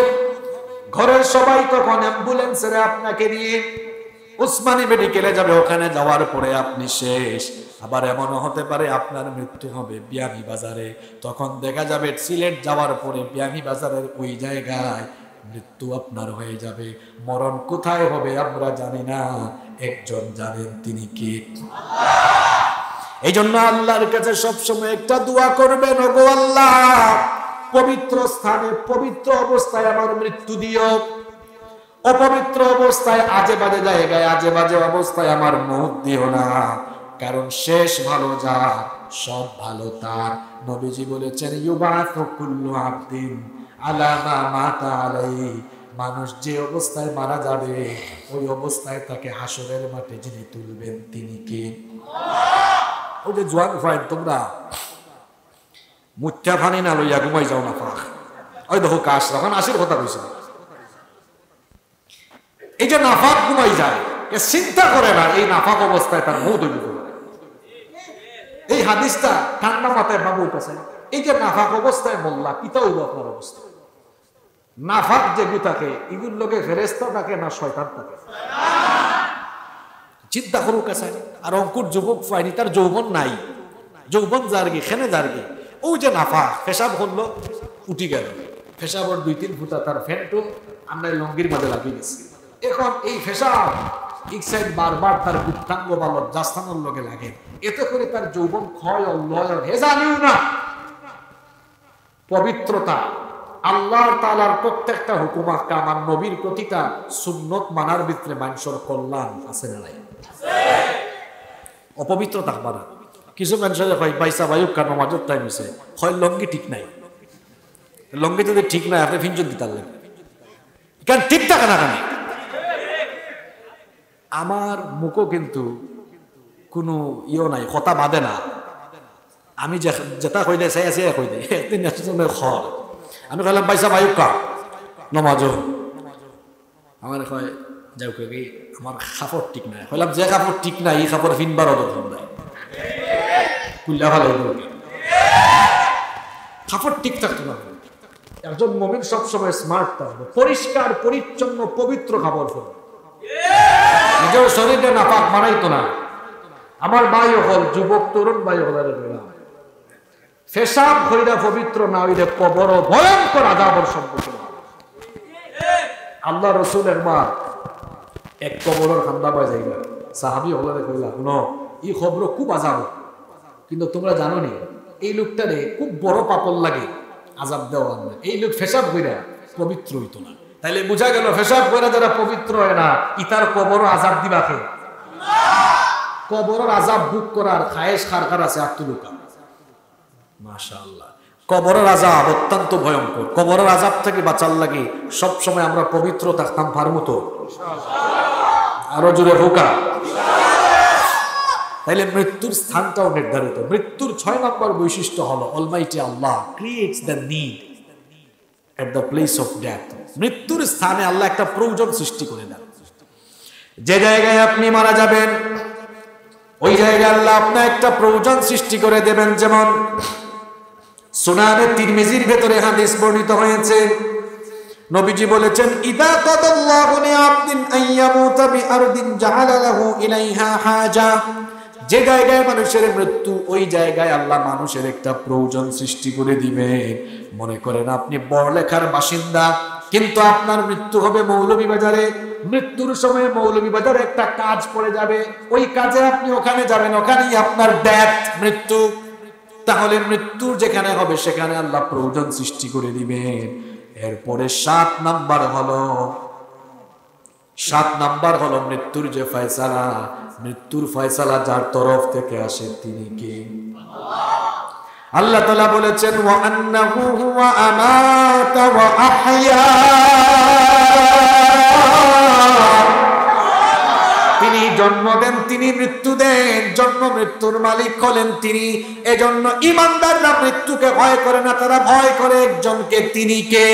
ঘরের সবাই তখন অ্যাম্বুলেন্সে আপনাকে নিয়ে উসমানী মেডিকেলে যাবে, ওখানে যাওয়ার পরে আপনি শেষ। আবার এমনও হতে পারে আপনার মৃত্যু হবে বিয়ানী বাজারে, তখন দেখা যাবে সিলেট যাওয়ার পরে বিয়ানী বাজারের ওই জায়গায় মৃত্যু আপনার হয়ে যাবে। মরণ কোথায় হবে আমরা জানি না, একজন জানেন, তিনি কে? এই জন্য আল্লাহর কাছে সবসময় একটা দোয়া করবেন, ওগো আল্লাহ পবিত্র স্থানে পবিত্র অবস্থায় আমার মৃত্যু দিও, অপবিত্র অবস্থায় আজে বাজে জায়গায় আজে বাজে অবস্থায় আমার মৌত দিও না, কারণ শেষ ভালো যার সব ভালো তার। নবীজি বলেছেন ইউবাসু কুল্লু আবদিন আলা মা মাতা আলাইহি, মানুষ যে অবস্থায় মারা যাবে ওই অবস্থায় তাকে হাসরের মাঠে যিনি তুলবেন তিনি কে? ওই যে জোয়ান ভাই তোমরা মুচ্চা ফানি না লইয়া ঘুমাই যাও না ফাঁক, ওই দেখো কাশ তখন আশির কথা কইছে, এই যে নাফাক ঘুমাই যায় চিন্তা করে না এই নাফাক অবস্থায় তার মৌত হইতে পারে। এই হাদিসটা ঠান্ডা মাথায় বাবুর কাছে, এই যে নাফাক অবস্থায় মোল্লা পিতা হইব আপনার অবস্থা। নাফাক যেগুলো থাকে এগুলোর লোকে ফেরেশতা থাকে না শয়তান থাকে? চিন্তা করুক কাছে। আর অঙ্কুর যুবক পায়নি, তার যৌবন নাই, যৌবন জার্গি খেনে জার্গি, ওই যে নাফাক পেশাব করলো উঠি গেল, পেশাবর 2-3 ফুটা তার ফ্যানটু আমরা লঙ্গির মাঝে লাগিয়ে গেছি। এখন এই পেশাব এক সাইড বারবার তার গুপ্তাঙ্গ বা লজ্জাস্থানের লগে লাগে, এতে করে তার যৌবন ক্ষয় লয় হে জানিও না। পবিত্রতা আল্লাহর তাআলার প্রত্যেকটা হুকুম আহকাম আর নবীর প্রতিটা সুন্নত মানার ভিতরে মানুষের কল্যাণ আছে না নাই? অপবিত্র থাকবা না। কিছু মানুষের হয় পয়সা বায়ুক কারণ নামাজের টাইম হয়েছে, হয় লঙ্গি ঠিক নাই, লঙ্গি যদি ঠিক নাই আপনি ফিনজন দিতে পারলেন কেন? ঠিক থাকে না কেন? আমার মুখও কিন্তু কোনো ইয়ে নাই, কথা বাঁধে না, আমি যেটা কই দেয় চাই কই দেয়। একদিন খর আমি কইলাম পয়সা বায়ুক কা নমাজ, আমার কয় যাও কি আমার কাপড় ঠিক নাই, কইলাম যে কাপড় ঠিক নাই এই কাপড় ফিনবার অদরকার নাই, কুল্লা ভালো কাপড় ঠিক থাকতে পারবে। একজন মুমিন সবসময় স্মার্ট থাকবে, পরিষ্কার পরিচ্ছন্ন পবিত্র কাপড় পরবে, নিজের শরীরটা নাপাক বানাইতো না। আমার ভাই হল যুবক তরুণ ভাই হল পেশাব হইরা পবিত্র না হইলে কবর ভয়ঙ্কর আযাবের সম্মুখীন হবে। আল্লাহ রসুলের মা এক কবরের খান্দা পায় জায়গা, সাহাবী হলে কইলা ন এই খবর খুব আযাব, কিন্তু তোমরা জানো নি এই লোকটারে খুব বড় পাপল লাগে আযাব দেওয়ার না, এই লোক পেশাব কইরা পবিত্র হইতো না। তাইলে বোঝা গেল পেশাব কইরা যারা পবিত্র হয় না ইতার কবর আযাব দিবা কে? কবরের আযাব বুক করার খায়েশ কার আছে আত্মলুকা? মাশাআল্লাহ। কবরের আযাব অত্যন্ত ভয়ঙ্কর। কবরের আযাব থেকে বাঁচার লাগে সব সময় আমরা পবিত্র থাকতাম পারবো তো? আরো জোরে হোকা। তাইলে মৃত্যুর স্থানটাও নির্ধারিত। মৃত্যুর 6 নম্বর বৈশিষ্ট্য হলো Almighty Allah creates the need at the place of death. মৃত্যুর স্থানে আল্লাহ একটা প্রয়োজন সৃষ্টি করে দেন। যে জায়গায় আপনি মারা যাবেন ওই জায়গায় আল্লাহ আপনার একটা প্রয়োজন সৃষ্টি করে দেবেন। যেমন সুনানে তিরমিজির ভেতরে হাদিস বর্ণিত হয়েছে, নবীজি বলেছেন, ইদা কাদাল্লাহু লিআবদিন আইয়ামুতা বিআরদিন জাআলা লাহু ইলাইহা হাজা। যে জায়গায় মানুষের মৃত্যু ওই জায়গায় আল্লাহ মানুষের একটা প্রয়োজন সৃষ্টি করে দিবে। মনে করেন আপনি বড়লেখার বাসিন্দা, কিন্তু আপনার মৃত্যু হবে মৌলভীবাজারে। মৃত্যুর সময় মৌলভীবাজারে একটা কাজ পড়ে যাবে, ওই কাজে আপনি ওখানে যাবেন, ওখানেই আপনার ডেথ, মৃত্যু। তাহলে মৃত্যু যেখানে হবে সেখানে আল্লাহ প্রয়োজন সৃষ্টি করে দিবেন। এরপরে 7 নাম্বার হলো মৃত্যুর যে ফয়সালা, মৃত্যুর ফয়সালা যার তরফ থেকে আসে তিনি কে? আল্লাহ তাআলা বলেছেন, ওয়া আন্নাহু হুয়া আমাতা ওয়া আহইয়া। তিনি জন্ম দেন, তিনি মৃত্যু দেন, জন্ম মৃত্যুর মালিক হলেন তিনি। এজন্য ঈমানদাররা মৃত্যুকে ভয় করে না, তারা ভয় করে একজনকে, তিনি কে?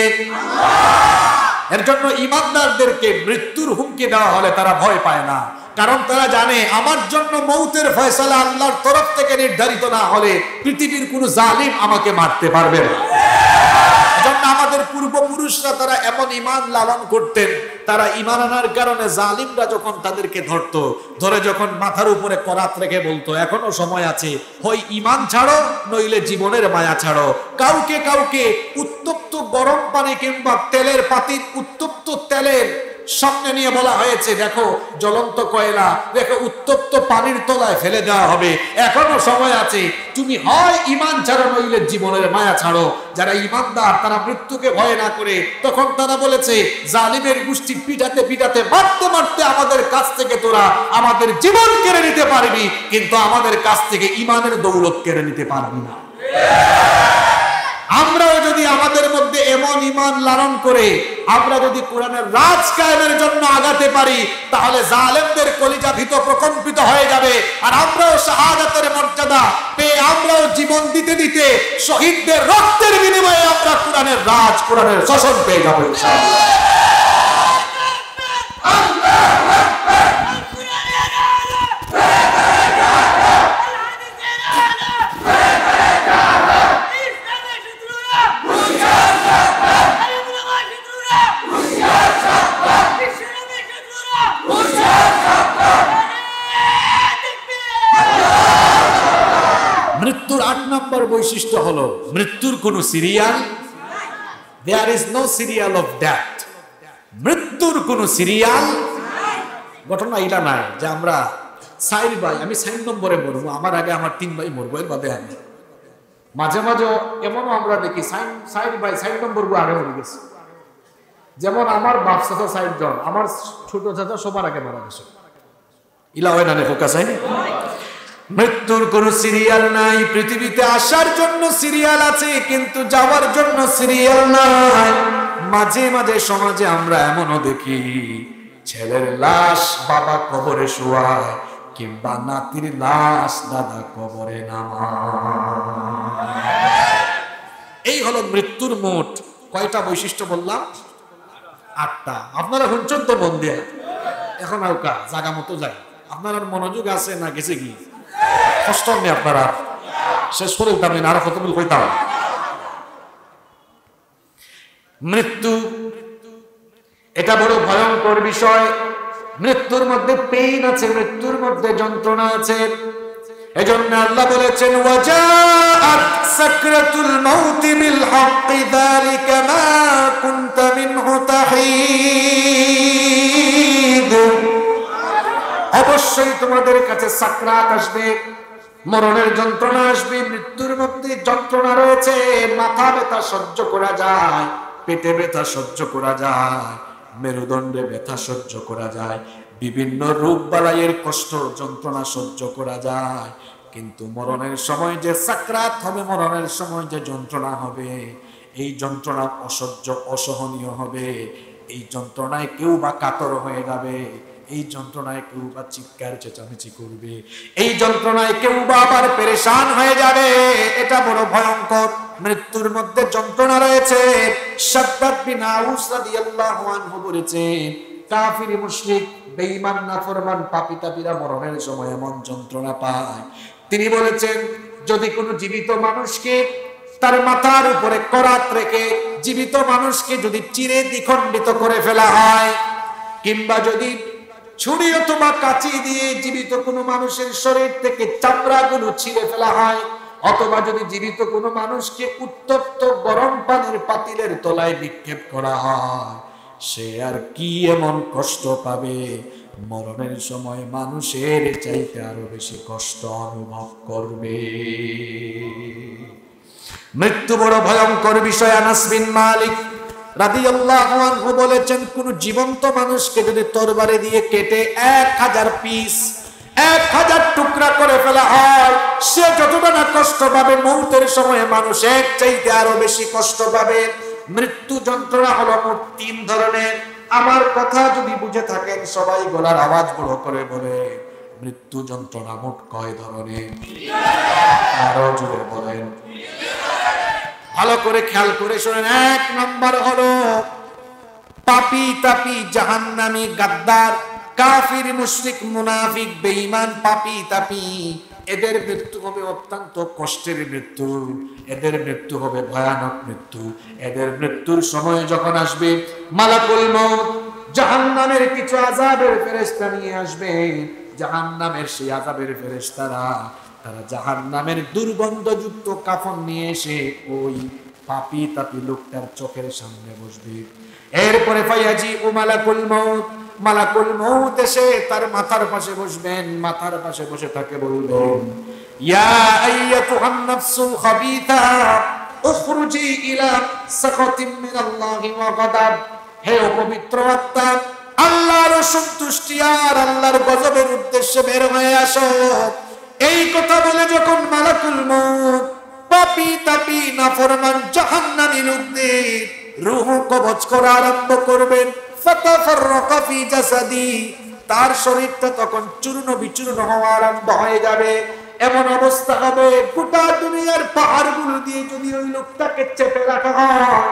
এর জন্য ঈমানদারদেরকে মৃত্যুর হুমকি দেওয়া হলে তারা ভয় পায় না, কারণ তারা জানে আমার জন্য মৌতের ফয়সালা আল্লাহর তরফ থেকে নির্ধারিত না হলে পৃথিবীর কোনো জালিম আমাকে মারতে পারবে না। এজন্য আমাদের পূর্বপুরুষরা তারা এমন ঈমান লালন করতেন, তারা ঈমান আনার কারণে জালিমরা যখন তাদেরকে ধরে যখন মাথার উপরে করাত রেখে বলতো এখনো সময় আছে, হয় ঈমান ছাড়ো নইলে জীবনের মায়া ছাড়ো। কাউকে উত্তপ্ত গরম পানি কিংবা তেলের পাতিল, উত্তপ্ত তেলের সামনে নিয়ে বলা হয়েছে, দেখো জ্বলন্ত কয়লা, দেখো উত্তপ্ত পানির তলায় ফেলে দেওয়া হবে, এখনো সময় আছে, তুমি হয় ঈমান ছাড়ো নইলে জীবনের মায়া ছাড়ো। যারা ঈমানদার তারা মৃত্যুকে ভয় না করে, তখন তারা বলেছে জালিমের গোষ্ঠী পিটাতে মারতে আমাদের কাছ থেকে তোরা আমাদের জীবন কেড়ে নিতে পারবি, কিন্তু আমাদের কাছ থেকে ঈমানের দৌলত কেড়ে নিতে পারবি না। আমরাও যদি আমাদের মধ্যে এমন ঈমান লালন করে আমরা যদি কোরআনের রাজ কায়েমের জন্য আগাতে পারি, তাহলে জালেমদের কলিজা ভীত প্রকম্পিত হয়ে যাবে, আর আমরাও শাহাদাতের মর্যাদা পেয়ে আমরাও জীবন দিতে শহীদদের রক্তের বিনিময়ে আমরা কোরআনের রাজ, কোরআনের শাসন পেয়ে যাবো ইনশাআল্লাহ। মৃত্যুর 8 নম্বর বৈশিষ্ট্য হলো মৃত্যুর কোনো serial, there is no serial of death. মৃত্যুর কোনো সিরিয়াল ঘটনা এটা নাই যে আমরা 4 ভাই, আমি 4 নম্বরে মরবো, আমার আগে আমার 3 ভাই মরবো, এর বাদে আমি। মাঝে এমনও আমরা দেখি 4 ভাই 4 নম্বর আগে মরে গেছে। যেমন আমার বাপ চাচা 4 জন, আমার ছোট চাচা সবার আগে মারা গেছে। ইলা হয় না ফোকাস হয়। মৃত্যুর কোন সিরিয়াল নাই। পৃথিবীতে আসার জন্য সিরিয়াল আছে, কিন্তু যাওয়ার জন্য সিরিয়াল নাই। মাঝে সমাজে আমরা এমনও দেখি ছেলের লাশ বাবা কবরে শোয়ায়, কিংবা নাতির লাশ দাদা কবরে নামায়। এই হলো মৃত্যুর মোট কয়টা বৈশিষ্ট্য বললাম? 8টা। আপনারা শুনছেন তো মন দিয়ে? এখন আর জায়গা মতো যাই। আপনার মনোযোগ আছে না গেছে কি? কষ্ট নেই আপনারা, শেষ করে দিতাম না, আরো কত কইতাম। মৃত্যু এটা বড় ভয়ঙ্কর বিষয়। মৃত্যুর মধ্যে পেইন আছে, মৃত্যুর মধ্যে যন্ত্রণা আছে। এজন্য আল্লাহ বলেছেন, ওয়াজাআত সাকরাতুল মাউতি বিল হাক্কি যালিকা মা কুনতা মিনহু তাহিদ। অবশ্যই তোমাদের কাছে সাকরাত আসবে, মরণের যন্ত্রণা আসবে। মৃত্যুর মধ্যে যন্ত্রণা রয়েছে। মাথা ব্যথা সহ্য করা যায়, পেটে ব্যথা সহ্য করা যায়, মেরুদণ্ডে ব্যথা সহ্য করা যায়, বিভিন্ন রোগ বালাইয়ের কষ্ট যন্ত্রণা সহ্য করা যায়, কিন্তু মরণের সময় যে সাকরাত হবে, মরণের সময় যে যন্ত্রণা হবে, এই যন্ত্রণা অসহ্য অসহনীয় হবে। এই যন্ত্রণায় কেউ বা কাতর হয়ে যাবে, এই যন্ত্রণায় কেউ বা চিৎকার চেঁচামেচি করবে, এই যন্ত্রণায় কেউ বা আবার পেরেশান হয়ে যাবে। এটা বড় ভয়ঙ্কর। মৃত্যুর মধ্যে যন্ত্রণা রয়েছে। শাদ্দাদ বিন আউস রাদিয়াল্লাহু আনহু বলেছেন, কাফির মুশরিক বেঈমান নাফরমান পাপী তাপীরা মরণের সময় এমন যন্ত্রণা পায়। তিনি বলেছেন, যদি কোনো জীবিত মানুষকে তার মাথার উপরে করাত রেখে জীবিত মানুষকে যদি চিরে দ্বিখণ্ডিত করে ফেলা হয়, কিংবা যদি ছুরি অথবা কাঁচি দিয়ে জীবিত কোনো মানুষের শরীর থেকে চামড়াগুলো ছিঁড়ে ফেলা হয়, অথবা যদি জীবিত কোনো মানুষকে উত্তপ্ত গরম পানির পাতিলের তলায় নিক্ষেপ করা হয়, সে আর কি এমন কষ্ট পাবে? মরণের সময় মানুষের চাইতে আরো বেশি কষ্ট অনুভব করবে। মৃত্যু বড় ভয়ঙ্কর বিষয়। আনাস বিন মালিক রাদিয়াল্লাহু আনহু বলেছেন, কোন জীবন্ত মানুষকে যদি তরবারি দিয়ে কেটে 1000 পিস 1000 টুকরা করে ফেলা হয়, সে যতটা না কষ্ট পাবে, মৌতের সময় মানুষ এর চাইতে আরো বেশি কষ্ট পাবে। মৃত্যু যন্ত্রণা হলো মোট 3 ধরনের। আমার কথা যদি বুঝে থাকেন সবাই গলার আওয়াজ বড় করে বলে, মৃত্যু যন্ত্রণা মোট কয় ধরনের? আরো জোরে বলেন, ভালো করে খেয়াল করে শুনেন। 1 নম্বর হলো পাপী তাপী জাহান্নামী গাদ্দার কাফির মুশরিক মুনাফিক বেঈমান পাপী তাপী। এদের মৃত্যু হবে অত্যন্ত কষ্টের মৃত্যু, এদের মৃত্যু হবে ভয়ানক মৃত্যু। এদের মৃত্যুর সময় যখন আসবে, মালাকুল মউত জাহান্নামের কিছু আযাবের ফেরেশতা নিয়ে আসবে। জাহান্নামের সেই আযাবের ফেরেশতারা তারা জাহান্নামের দুর্গন্ধযুক্ত কাফন নিয়ে এসে ওই পাপী তাপী লোকটার চোখের সামনে বসবে। এরপরে ফায়াজি ও মালাকুল মউত, মালাকুল মউত এসে তার মাথার পাশে বসবেন। মাথার পাশে বসে থাকে বলবেন, ইয়া আইয়াতুহান নাফসুল খাবিথা উখরুজি ইলা সাখাতিম মিনাল্লাহি ওয়া গাদাব। হে অপবিত্র আত্মা, আল্লাহর সন্তুষ্টি আর আল্লাহর গজবের উদ্দেশ্যে বের হয়ে আসো। এই কথা বলে যখন মালাকুল মউত পাপী তাপী নাফরমান জাহান্নামী লোকদের রূহ কবজ করা আরম্ভ করবেন, ফাতাফাররাকা ফি জাসাদি, তার শরীরটা তখন চূর্ণ বিচূর্ণ হওয়া আরম্ভ হয়ে যাবে। এমন অবস্থা হবে, গোটা দুনিয়ার পাহাড়গুলো দিয়ে যদি ওই লোকটাকে চেপে রাখা হয়,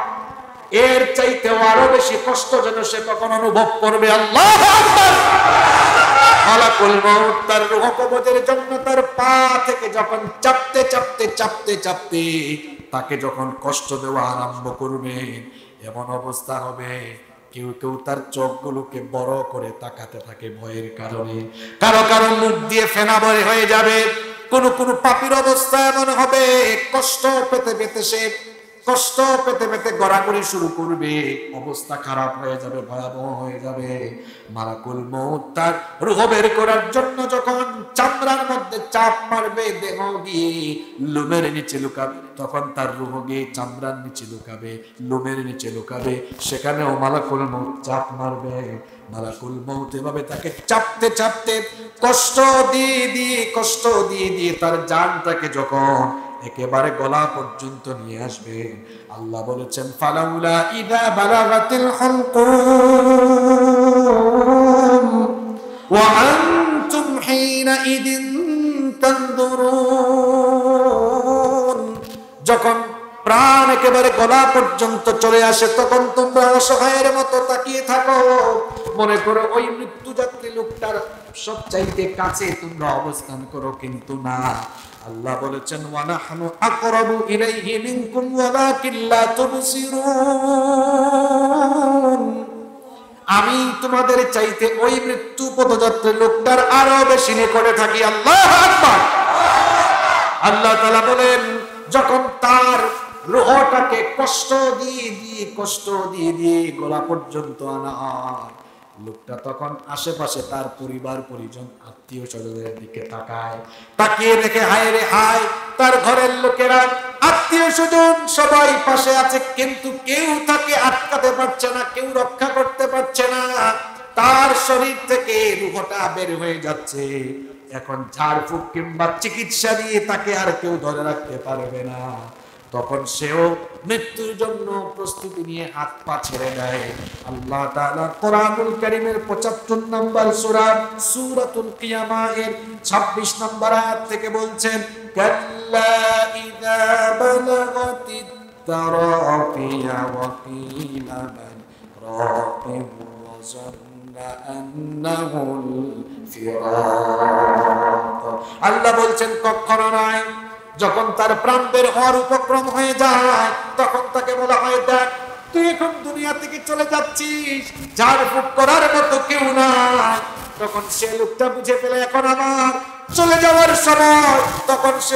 এর চাইতে আরো বেশি কষ্ট যেন সে তখন অনুভব করবে। আল্লাহু আকবার। মালাকুল মউত তার রূহ কবজের জন্য তার পা থেকে যখন চাপতে চাপতে চাপতে চাপতে তাকে যখন কষ্ট দেওয়া আরম্ভ করবে, এমন অবস্থা হবে কেউ কেউ তার চোখগুলোকে বড় করে তাকাতে থাকে ভয়ের কারণে। কারো কারো মুখ দিয়ে ফেনা বের হয়ে যাবে। কোন কোন পাপীর অবস্থা এমন হবে, কষ্ট পেতে পেতে সে কষ্ট পেতে পেতে গড়াগড়ি শুরু করবে, অবস্থা খারাপ হয়ে যাবে, ভয়াবহ হয়ে যাবে। মালাকুল মউত তার রূহ বের করার জন্য যখন চামড়ার মধ্যে চাপ মারবে, দেহ গিয়ে লোমের নিচে লুকাবে, তখন তার রূহ গিয়ে চামড়ার নিচে লুকাবে, লোমের নিচে লুকাবে, সেখানেও মালাকুল মউত চাপ মারবে। মালাকুল মউত এভাবে তাকে চাপতে চাপতে কষ্ট দিয়ে দিয়ে কষ্ট দিয়ে দিয়ে তার জানটাকে যখন একেবারে গলা পর্যন্ত নিয়ে আসবে, আল্লাহ বলেছেন, ফালাউলা ইদা বালাগাতিল হুলকুম ওয়া আনতুম হিনা ইদিন তানদুরুন। যখন প্রাণ একেবারে গলা পর্যন্ত চলে আসে, তখন তোমরা অসহায়ের মতো তাকিয়ে থাকো, মনে করো ওই মৃত্যুযাত্রী লোকটার সবচাইতে কাছে তোমরা অবস্থান করো, কিন্তু না। আল্লাহ বলেছেন, ওয়া নাহনু আকরাবু ইলাইহি মিনকুম ওয়ালাকিন লা তুবসিরুন। আমি তোমাদের চাইতে ওই মৃত্যু পদযাত্রী লোকটার আরো বেশি নিকটে থাকি। আল্লাহু আকবার। আল্লাহ তাআলা বলেন, যখন তার রূহটাকে কষ্ট দিয়ে দিয়ে গলা পর্যন্ত আনা হয়, লোকটা তখন আশেপাশে তার পরিবার পরিজন আত্মীয় স্বজনের দিকে তাকায়, তাকিয়ে দেখে হায় রে হায়, তার ঘরের লোকেরা আত্মীয় স্বজন সবাই পাশে আছে, কিন্তু কেউ তাকে আটকাতে পারছে না, কেউ রক্ষা করতে পারছে না। তার শরীর থেকে রূহটা বের হয়ে যাচ্ছে। এখন ঝাড়ফুঁক কিংবা চিকিৎসা দিয়ে তাকে আর কেউ ধরে রাখতে পারবে না। তখন সেও মৃত্যুর জন্য প্রস্তুতি নিয়ে হাত পা ছেড়ে দেয়। আল্লাহ তাআলা কোরআনুল কারীমের ৭৫ নম্বর সূরা সূরাতুল কিয়ামা এর ২৬ নম্বর আয়াত থেকে বলছেন, কাল্লা ইযা বালাগাতিত তারাকিয়া ওয়া কিলা মান রাকিব ওয়া যান্না আন্নাহুল ফিরাক। আল্লাহ বলছেন কখনো নয়, যখন তার প্রাণ বের হওয়ার উপক্রম হয়ে যায় তখন তাকে বলা হয়, দেখ তুই এখন দুনিয়া থেকে চলে যাচ্ছিস, ঝাড়ফুঁক করার মতো কেউ নাই। তখন সে লোকটা বুঝে ফেলে এখন আমার চলে যাওয়ার সময়। তখন সে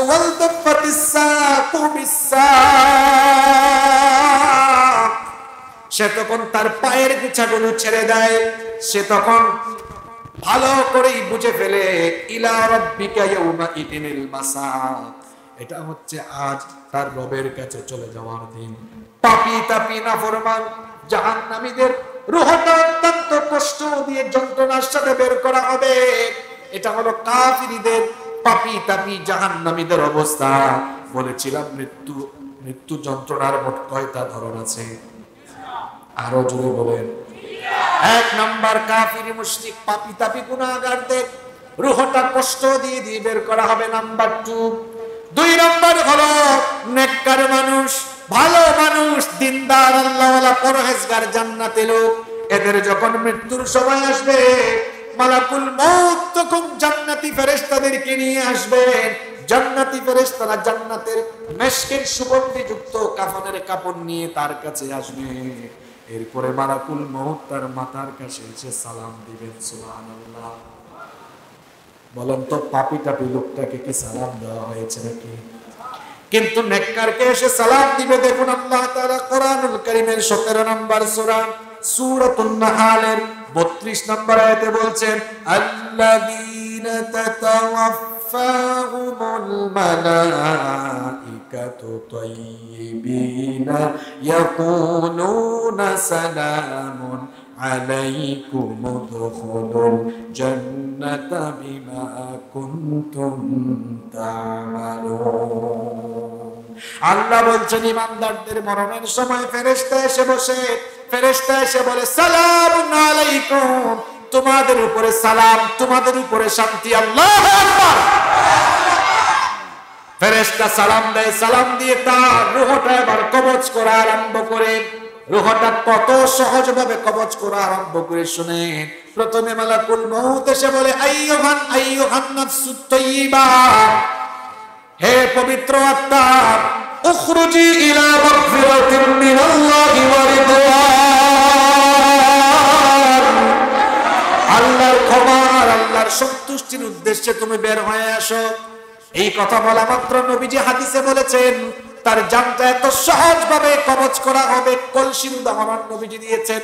সে তখন তার পায়ের গুছাগুলো ছেড়ে দেয়। সে তখন ভালো করেই বুঝে ফেলে ইলা রাব্বিকা ইয়াউমা ইদিনিল মাসাক, এটা হচ্ছে আজ তার রবের কাছে চলে যাওয়ার দিন। পাপী তাপী নাফরমান জাহান্নামীদের রূহটা অত্যন্ত কষ্ট দিয়ে যন্ত্রণার সাথে বের করা হবে। এটা হলো কাফিরদের, পাপী তাপী জাহান্নামীদের অবস্থা। বলেছিলাম মৃত্যু যন্ত্রণার মোট কয়টা ধরন আছে? আরো জোরে বলেন। ১ নাম্বার কাফির মুশরিক পাপী তাপী গুনাহগারদের রূহটা কষ্ট দিয়ে দিয়ে বের করা হবে, নাম্বার 2। ২ নাম্বার হলো নেককার মানুষ, ভালো মানুষ, দিনদার, আল্লাহওয়ালা, পরহেজগার, জান্নাতি লোক। এদের যখন মৃত্যুর সময় আসবে মালাকুল মউত তখন জান্নাতি ফেরেশতাদেরকে নিয়ে আসবেন। জান্নাতি ফেরেশতারা জান্নাতের মেশকের সুগন্ধিযুক্ত কাফনের কাপড় নিয়ে তার কাছে আসবে। এরপরে মালাকুল মউত তার মাথার কাছে এসে সালাম দিবেন। সুবহানাল্লাহ। বলেন তো পাপী টাপী লোকটাকে কি সালাম দেওয়া হয়েছে নাকি? কিন্তু নেককারকে এসে সালাম দিবে। দেখুন আল্লাহ তাআলা কোরআনুল কারীমের ১৭ নম্বর সূরা সূরাতুন নাহলের ৩২ নম্বর আয়াতে বলছেন, আল্লাযীনা তাতাওয়াফফাহুমুল মালাইকাতু তাইয়্যিবিনা ইয়াকুলুনা সালামুন আলাইকুম উদখুলুল জান্নাতা বিমা কুনতুম তা'মালুন। আল্লাহ বলছেন ইমানদারদের মরণের সময় ফেরেশতা এসে বলে সালামুন আলাইকুম, তোমাদের উপরে সালাম, তোমাদের উপরে শান্তি। আল্লাহু আকবার। ফেরেশতা সালাম দেয়, সালাম দিয়ে তার রূহটা এবার কবজ করা আরম্ভ করে। রূহটা কত সহজভাবে কবজ করা আরম্ভ করে শুনেন। প্রথমে মালাকুল মউত এসে বলে আইয়ুহান নাফসুত তাইয়্যিবা, হে পবিত্র আত্মা, উখরুজি ইলা মাগফিরাতিন মিনাল্লাহি ওয়া রিদওয়ান, আল্লাহর ক্ষমা আর আল্লাহর সন্তুষ্টির উদ্দেশ্যে তুমি বের হয়ে আসো। এই কথা বলা মাত্র নবীজি হাদিসে বলেছেন তার জানটা এত সহজভাবে কবজ করা হবে। কলসির উদাহরণ নবীজি দিয়েছেন।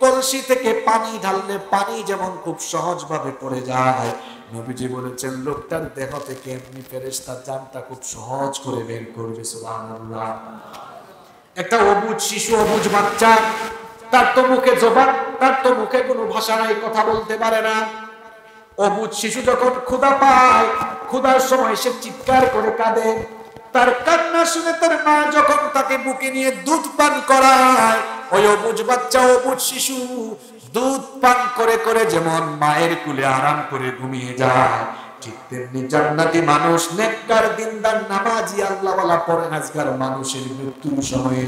কলসি থেকে পানি ঢাললে পানি যেমন খুব সহজভাবে পড়ে যায়, নবীজি বলেছেন লোকটার দেহ থেকে এমনি ফেরেশতা জানটা খুব সহজ করে বের করবে। সুবহানাল্লাহ। একটা অবুঝ শিশু, অবুঝ বাচ্চা, তার তো মুখে জবান, তার তো মুখে কোনো ভাষা নাই, কথা বলতে পারে না। অবুঝ শিশু যখন ক্ষুধা পায়, ক্ষুধার সময় সে চিৎকার করে কাঁদে। তার কান্না শুনে তার মা যখন তাকে বুকে নিয়ে দুধ পান করায়, ওই অবুঝ বাচ্চা, অবুঝ শিশু দুধ পান করে করে যেমন মায়ের কুলে আরাম করে ঘুমিয়ে যায়, ঠিক তেমনি জান্নাতি মানুষ, নেককার, দিনদার, নামাজি, আল্লাহওয়ালা, পরহেজগার মানুষের মৃত্যুর সময়ে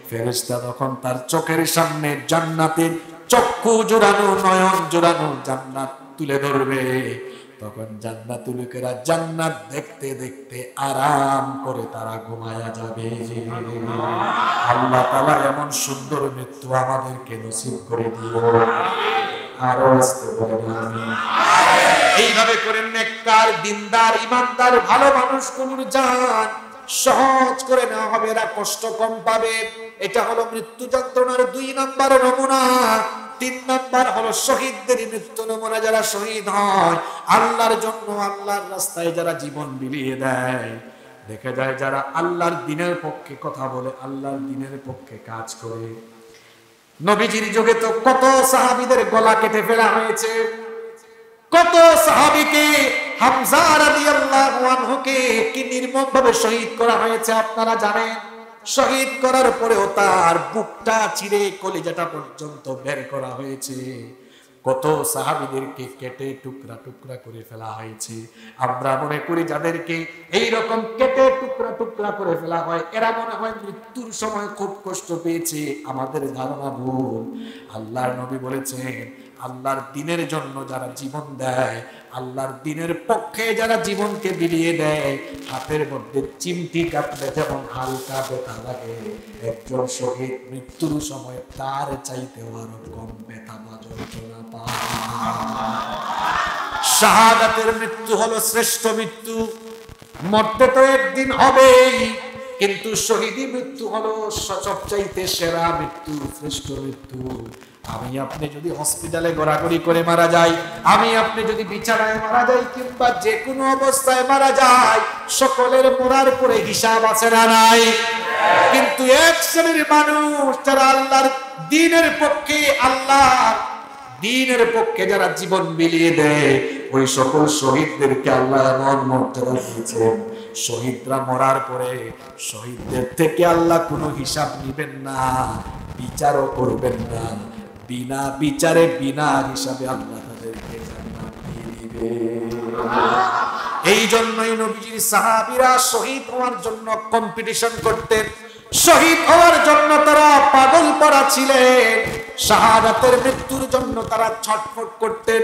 ফেরেশতা তখন তার চোখের সামনে জান্নাতের চক্ষু জোড়ানো, নয়ন জোড়ানো জান্নাত তুলে ধরবে। তখন জান্নাতি লোকেরা জান্নাত দেখতে দেখতে আরাম করে তারা ঘুমায়া যাবে। আল্লাহ তাআলা এমন সুন্দর মৃত্যু আমাদেরকে নসিব করে দিও। আরো আসতে বলেন আমিন। এইভাবে করে নেককার, দিনদার, ইমানদার, ভালো মানুষগুলোর জান সহজ করে নেওয়া হবে, এরা কষ্ট কম পাবে। এটা হলো মৃত্যু যন্ত্রণার ২ নম্বর নমুনা। ৩ নম্বর হলো শহীদদের মৃত্যু নমুনা, যারা শহীদ হয় আল্লাহর জন্য, আল্লাহর রাস্তায় যারা জীবন বিলিয়ে দেয়। দেখা যায় যারা আল্লাহর দ্বীনের পক্ষে কথা বলে, আল্লাহর দ্বীনের পক্ষে কাজ করে, নবীজির যুগে তো কত সাহাবীদের গলা কেটে ফেলা হয়েছে, কত সাহাবীকে, হামজা রাদিয়াল্লাহু আনহুকে কি নির্মমভাবে শহীদ করা হয়েছে আপনারা জানেন। শহীদ করার পরেও তার বুকটা চিরে কলিজাটা পর্যন্ত বের করা হয়েছে। কত সাহাবীদেরকে কেটে টুকরা টুকরা করে ফেলা হয়েছে। আমরা মনে করি যাদেরকে এই রকম কেটে টুকরা টুকরা করে ফেলা হয় এরা মনে হয় মৃত্যুর সময় খুব কষ্ট পেয়েছে, আমাদের ধারণা ভুল। আল্লাহর নবী বলেছেন, আল্লাহর দ্বীনের জন্য যারা জীবন দেয়, আল্লাহর দ্বীনের পক্ষে যারা জীবনকে বিলিয়ে দেয়, হাতের মধ্যে চিমটি কাটলে যেমন হালকা ব্যথা লাগে, একজন শহীদ মৃত্যুর সময় তার চাইতেও আরো কম ব্যথা বা যন্ত্রণা পায়। শাহাদাতের মৃত্যু হলো শ্রেষ্ঠ মৃত্যু। মরতে তো একদিন হবেই, কিন্তু শহীদি মৃত্যু হলো সবচাইতে সেরা মৃত্যু, শ্রেষ্ঠ মৃত্যু। আমি আপনি যদি হসপিটালে ঘোরাঘুরি করে মারা যাই, আমি আপনি যদি বিছানায় মারা যাই, কিংবা যে কোনো অবস্থায় মারা যাই, সকলের মরার পরে হিসাব আছে না নাই? কিন্তু এক শ্রেণীর মানুষ যারা আল্লাহর দ্বীনের পক্ষে, আল্লাহর দ্বীনের পক্ষে যারা জীবন বিলিয়ে দেয়, ওই সকল শহীদদেরকে আল্লাহ এমন মর্যাদা দিয়েছেন, শহীদরা মরার পরে শহীদদের থেকে আল্লাহ কোনো হিসাব নেবেন না, বিচারও করবেন না। বিনা বিচারে বিনা হিসাবে আল্লাহ তাদেরকে জান্নাত দিয়ে দিবে। এই জন্যই নবীজির সাহাবীরা শহীদ হওয়ার জন্য কম্পিটিশন করতেন, শহীদ হওয়ার জন্য তারা পাগল পড়া ছিলেন, শাহাদাতের মৃত্যুর জন্য তারা ছটফট করতেন।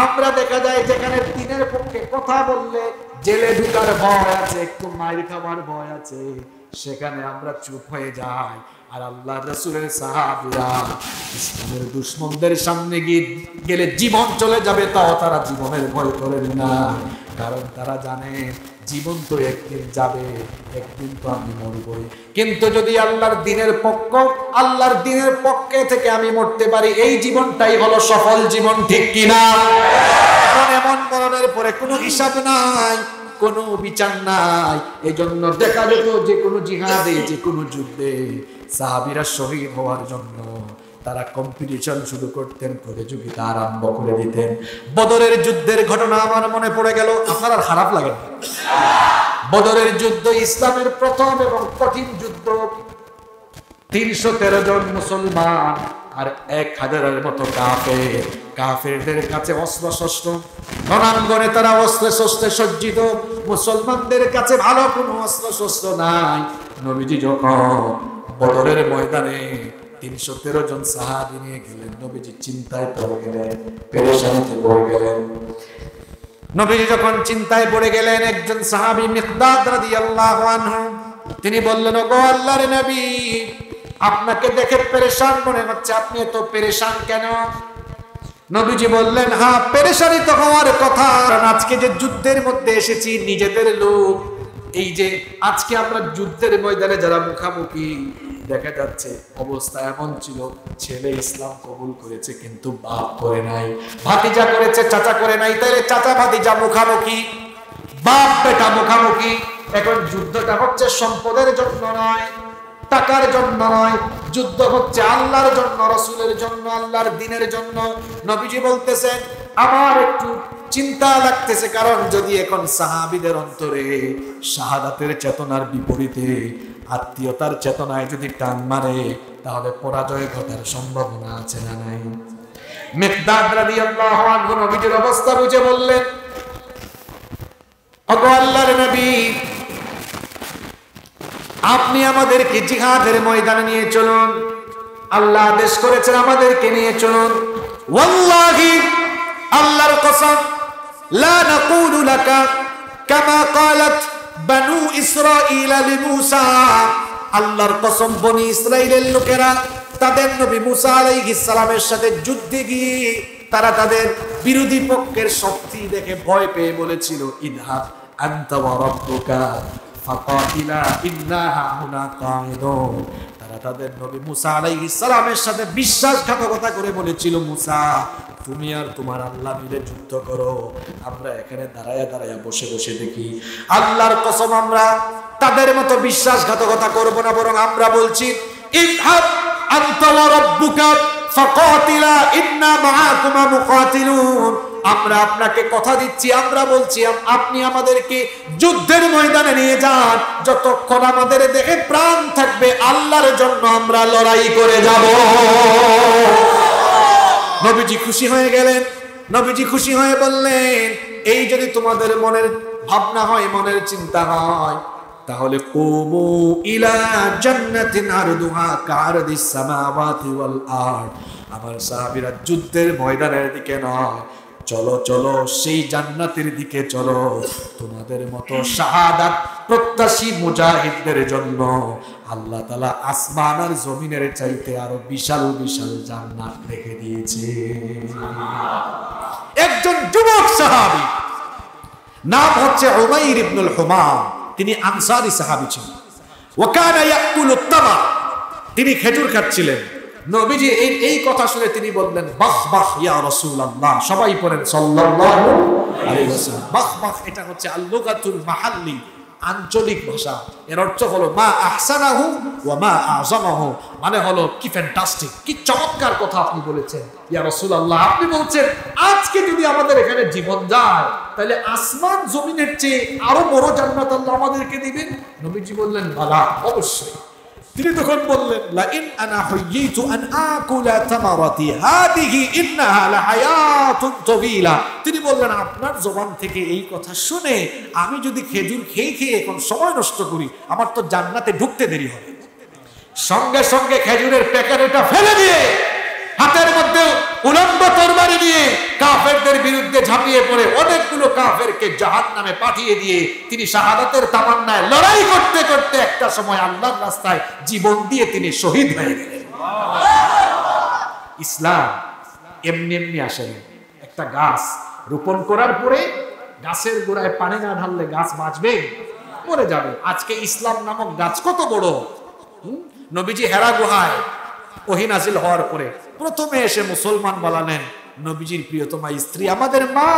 আমরা দেখা যায় যেখানে দ্বীনের পক্ষে কথা বললে জেলে ঢুকার ভয় আছে, একটু মাইর খাবার ভয় আছে, সেখানে আমরা চুপ হয়ে যাই। আর আল্লাহ রাসূলের সাহাবীরা ইসলামের দুশমনদের সামনে গেলে জীবন চলে যাবে, তাও তারা জীবনের ভয় করেন না, কারণ তারা জানে জীবন তো একদিন যাবে, একদিন তো আমি মরবই। কিন্তু যদি আল্লাহর দ্বীনের পক্ষ, আল্লাহর দ্বীনের পক্ষে থেকে আমি মরতে পারি, এই জীবনটাই হলো সফল জীবন, ঠিক কিনা? কারণ এমন মরণের পরে কোনো হিসাব নাই, কোনো বিচার নাই। এই জন্য দেখা যেত যে কোনো জিহাদে, যে কোনো যুদ্ধে সাহাবীরা শহীদ হওয়ার জন্য তারা কম্পিটিশন শুরু করতেন, প্রতিযোগিতা আরম্ভ করে দিতেন। বদরের যুদ্ধের ঘটনা আমার মনে পড়ে গেল, আপনার আর খারাপ লাগে না? বদরের যুদ্ধ ইসলামের প্রথম এবং কঠিন যুদ্ধ। 313 জন মুসলমান আর 1000-এর মতো কাফের। কাফেরদের কাছে অস্ত্র শস্ত্র, রণাঙ্গনে তারা অস্ত্রে শস্ত্রে সজ্জিত, মুসলমানদের কাছে ভালো কোনো অস্ত্র শস্ত্র নাই। নবীজি যখন বদরের ময়দানে 313 জন সাহাবী নিয়ে গেলেন, নবীজি চিন্তায় পড়ে গেলেন, পেরেশানিতে পড়ে গেলেন। নবীজি যখন চিন্তায় পড়ে গেলেন, একজন সাহাবী মিকদাদ রাদিয়াল্লাহু আনহু তিনি বললেন, ওগো আল্লাহর নবী, আপনাকে দেখে পেরেশান মনে হচ্ছে, আপনি এত পেরেশান কেন? নবীজি বললেন, হ্যাঁ পেরেশানি তো হওয়ার কথা, কারণ আজকে যে যুদ্ধের মধ্যে এসেছি, নিজেদের লোক, এই যে আজকে আমরা যুদ্ধের ময়দানে যারা মুখামুখি, দেখা যাচ্ছে অবস্থা এমন ছিল, ছেলে ইসলাম কবুল করেছে কিন্তু বাপ করে নাই, ভাতিজা করেছে চাচা করে নাই, তাহলে চাচা ভাতিজা মুখামুখি, বাপ বেটা মুখামুখি। এখন যুদ্ধটা হচ্ছে সম্পদের জন্য নয়, টাকার জন্য নয়, যুদ্ধ হচ্ছে আল্লাহর জন্য, রাসূলের জন্য, আল্লাহর দ্বীনের জন্য। নবীজি বলতেছেন, আমার একটু চিন্তা লাগতেছে, কারণ যদি এখন সাহাবীদের অন্তরে শাহাদাতের চেতনার বিপরীতে আত্মীয়তার চেতনায় যদি টান মারে, তাহলে পরাজয় ঘটার সম্ভাবনা আছে না নাই? মিকদাদ রাদিয়াল্লাহু আনহু নবীজির অবস্থা বুঝে বললেন, ওগো আল্লাহর নবী, আপনি আমাদেরকে জিহাদের ময়দানে নিয়ে চলুন, আল্লাহ আদেশ করেছেন আমাদেরকে নিয়ে চলুন। ওয়াল্লাহি, আল্লাহর কসম, লা নাকুলু লাকা কামা ক্বালাত বানু ইসরাঈল লিমূসা, আল্লাহর কসম, বনি ইসরাঈলের লোকেরা তাদের নবী মুসা আলাইহিস সালামের সাথে যুদ্ধে গিয়ে তারা তাদের বিরোধী পক্ষের শক্তি দেখে ভয় পেয়ে বলেছিল, ইযহাব আনতা ওয়া রাব্বুকা ফাকাতিলা ইন্না হাহুনা কাঈদুন। তারা তাদের নবী মুসা আলাইহিস সালামের সাথে বিশ্বাসঘাতকতা করে বলেছিল, মুসা তুমি আর তোমার আল্লাহ মিলে যুদ্ধ করো, আমরা এখানে দাঁড়ায়া দাঁড়ায়া বসে বসে দেখি। আল্লাহর কসম, আমরা তাদের মতো বিশ্বাসঘাতকতা করব না, বরং আমরা বলছি, ইযহাব আনতা ওয়া রাব্বুকা ফাকাতিলা ইন্না মাআকুমা মুকাতিলুন। আমরা আপনাকে কথা দিচ্ছি, আমরা বলছি আপনি আমাদেরকে যুদ্ধের ময়দানে নিয়ে যান, যতক্ষণ আমাদের দেহে প্রাণ থাকবে আল্লাহর জন্য আমরা লড়াই করে যাব। নবীজি খুশি হয়ে গেলেন। নবীজি খুশি হয়ে বললেন, এই যদি তোমাদের মনের ভাবনা হয়, মনের চিন্তা হয়, তাহলে কুমু ইলা জান্নাতিন আরদুহা কারদিস সামাওয়াতি ওয়াল আরদ। আমার সাহাবীরা যুদ্ধের ময়দানের দিকে নয়, চলো চলো সেই জান্নাতের দিকে চলো। তোমাদের মতো শাহাদাত প্রত্যাশী মুজাহিদদের জন্য আল্লাহ তাআলা আসমান আর জমিনের চাইতে আরো বিশাল বিশাল জান্নাত রেখে দিয়েছে। একজন যুবক সাহাবী, নাম হচ্ছে উমাইর ইবনুল হুমাম, তিনি আনসারী সাহাবী ছিলেন। ওয়া কানা ইয়াকুলুত তামার, তিনি খেজুর খাচ্ছিলেন। নবীজি এই কথা শুনে তিনি বললেন, বাহ বাহ ইয়া রাসূলুল্লাহ। সবাই পড়েন সাল্লাল্লাহু আলাইহি ওয়াসাল্লাম। বাহ বাহ এটা হচ্ছে আল-লুগাতুল মাহাল্লি, আঞ্চলিক ভাষা। এর অর্থ হলো মা আহসানাহু ওয়া মা আযমাহু, মানে হলো কি ফ্যান্টাস্টিক, কি চমৎকার কথা আপনি বলেছেন ইয়া রাসূলুল্লাহ। আপনি বলছেন আজকে যদি আমাদের এখানে জীবন যায়, তাহলে আসমান জমিনের চেয়ে আরো বড় জান্নাত আল্লাহ আমাদেরকে দিবেন? নবীজি বললেন, বালা, অবশ্যই। তিনি তখন বললেন, লা ইন আনা হুয়িতু আন আকুলা তামারাতি হাদিহি ইন্নাহা লাহায়াতুন তাওয়িলা। তিনি বললেন, আপনার জবান থেকে এই কথা শুনে আমি যদি খেজুর খেয়ে খেয়ে এখন সময় নষ্ট করি, আমার তো জান্নাতে ঢুকতে দেরি হবে। সঙ্গে সঙ্গে খেজুরের প্যাকেটটা ফেলে দিয়ে হাতের মধ্যে উলম্ব তরবারি নিয়ে কাফেরদের বিরুদ্ধে ঝাঁপিয়ে পড়ে অনেকগুলো কাফেরকে জাহান্নামে পাঠিয়ে দিয়ে তিনি শাহাদাতের তামান্নায় লড়াই করতে করতে একটা সময় আল্লাহর রাস্তায় জীবন দিয়ে তিনি শহীদ হয়ে গেলেন। ইসলাম এমনি এমনি আসেনি। একটা গাছ রোপণ করার পরে গাছের গোড়ায় পানি না ঢাললে গাছ বাঁচবে? মরে যাবে। আজকে ইসলাম নামক গাছ কত বড়! নবীজি হেরা গুহায় ওহী নাযিল হওয়ার পরে প্রথমে এসে মুসলমান বানালেন নবীজির প্রিয়তমা স্ত্রী আমাদের মা